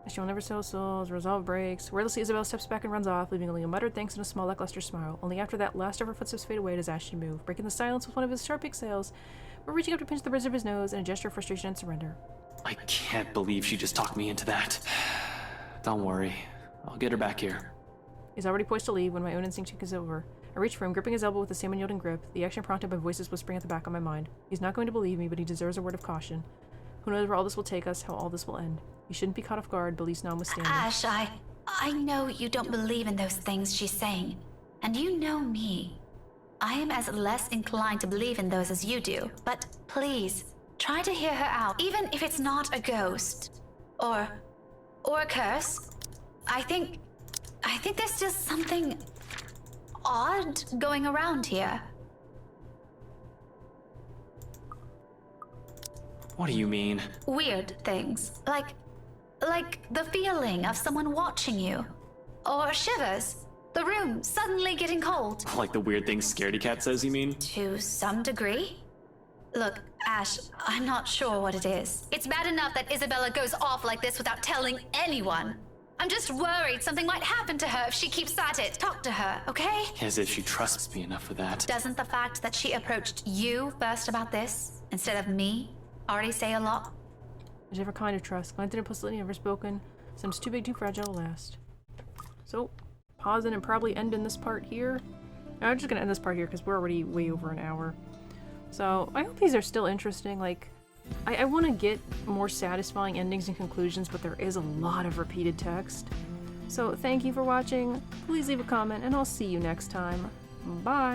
She will never sell souls, resolve breaks. Wordlessly, Isabella steps back and runs off, leaving only a muttered thanks and a small lackluster smile. Only after that last of her footsteps fade away does Ashton move, breaking the silence with one of his sharp exhales, or reaching up to pinch the bridge of his nose in a gesture of frustration and surrender. I can't believe she just talked me into that. Don't worry. I'll get her back here. He's already poised to leave when my own instinct takes over. I reach for him, gripping his elbow with the same unyielding grip, the action prompted by voices whispering at the back of my mind. He's not going to believe me, but he deserves a word of caution. Who knows where all this will take us, how all this will end. He shouldn't be caught off guard, but at least notwithstanding. Ash, I know you don't believe in those things she's saying. And you know me. I am as less inclined to believe in those as you do. But please, try to hear her out. Even if it's not a ghost. Or a curse. I think there's just something odd going around here. What do you mean? Weird things. Like the feeling of someone watching you. Or shivers. The room suddenly getting cold. Like the weird thing Scaredy Cat says, you mean? To some degree. Look, Ash, I'm not sure what it is. It's bad enough that Isabella goes off like this without telling anyone. I'm just worried something might happen to her if she keeps at it. Talk to her, okay? As if she trusts me enough for that. Doesn't the fact that she approached you first about this, instead of me, already say a lot? Whichever kind of trust, granted implicitly, never spoken, sounds too big, too fragile to last. So, pausing and probably ending this part here. I'm just gonna end this part here because we're already way over an hour. So, I hope these are still interesting. Like, I want to get more satisfying endings and conclusions, but there is a lot of repeated text. So, thank you for watching. Please leave a comment, and I'll see you next time. Bye!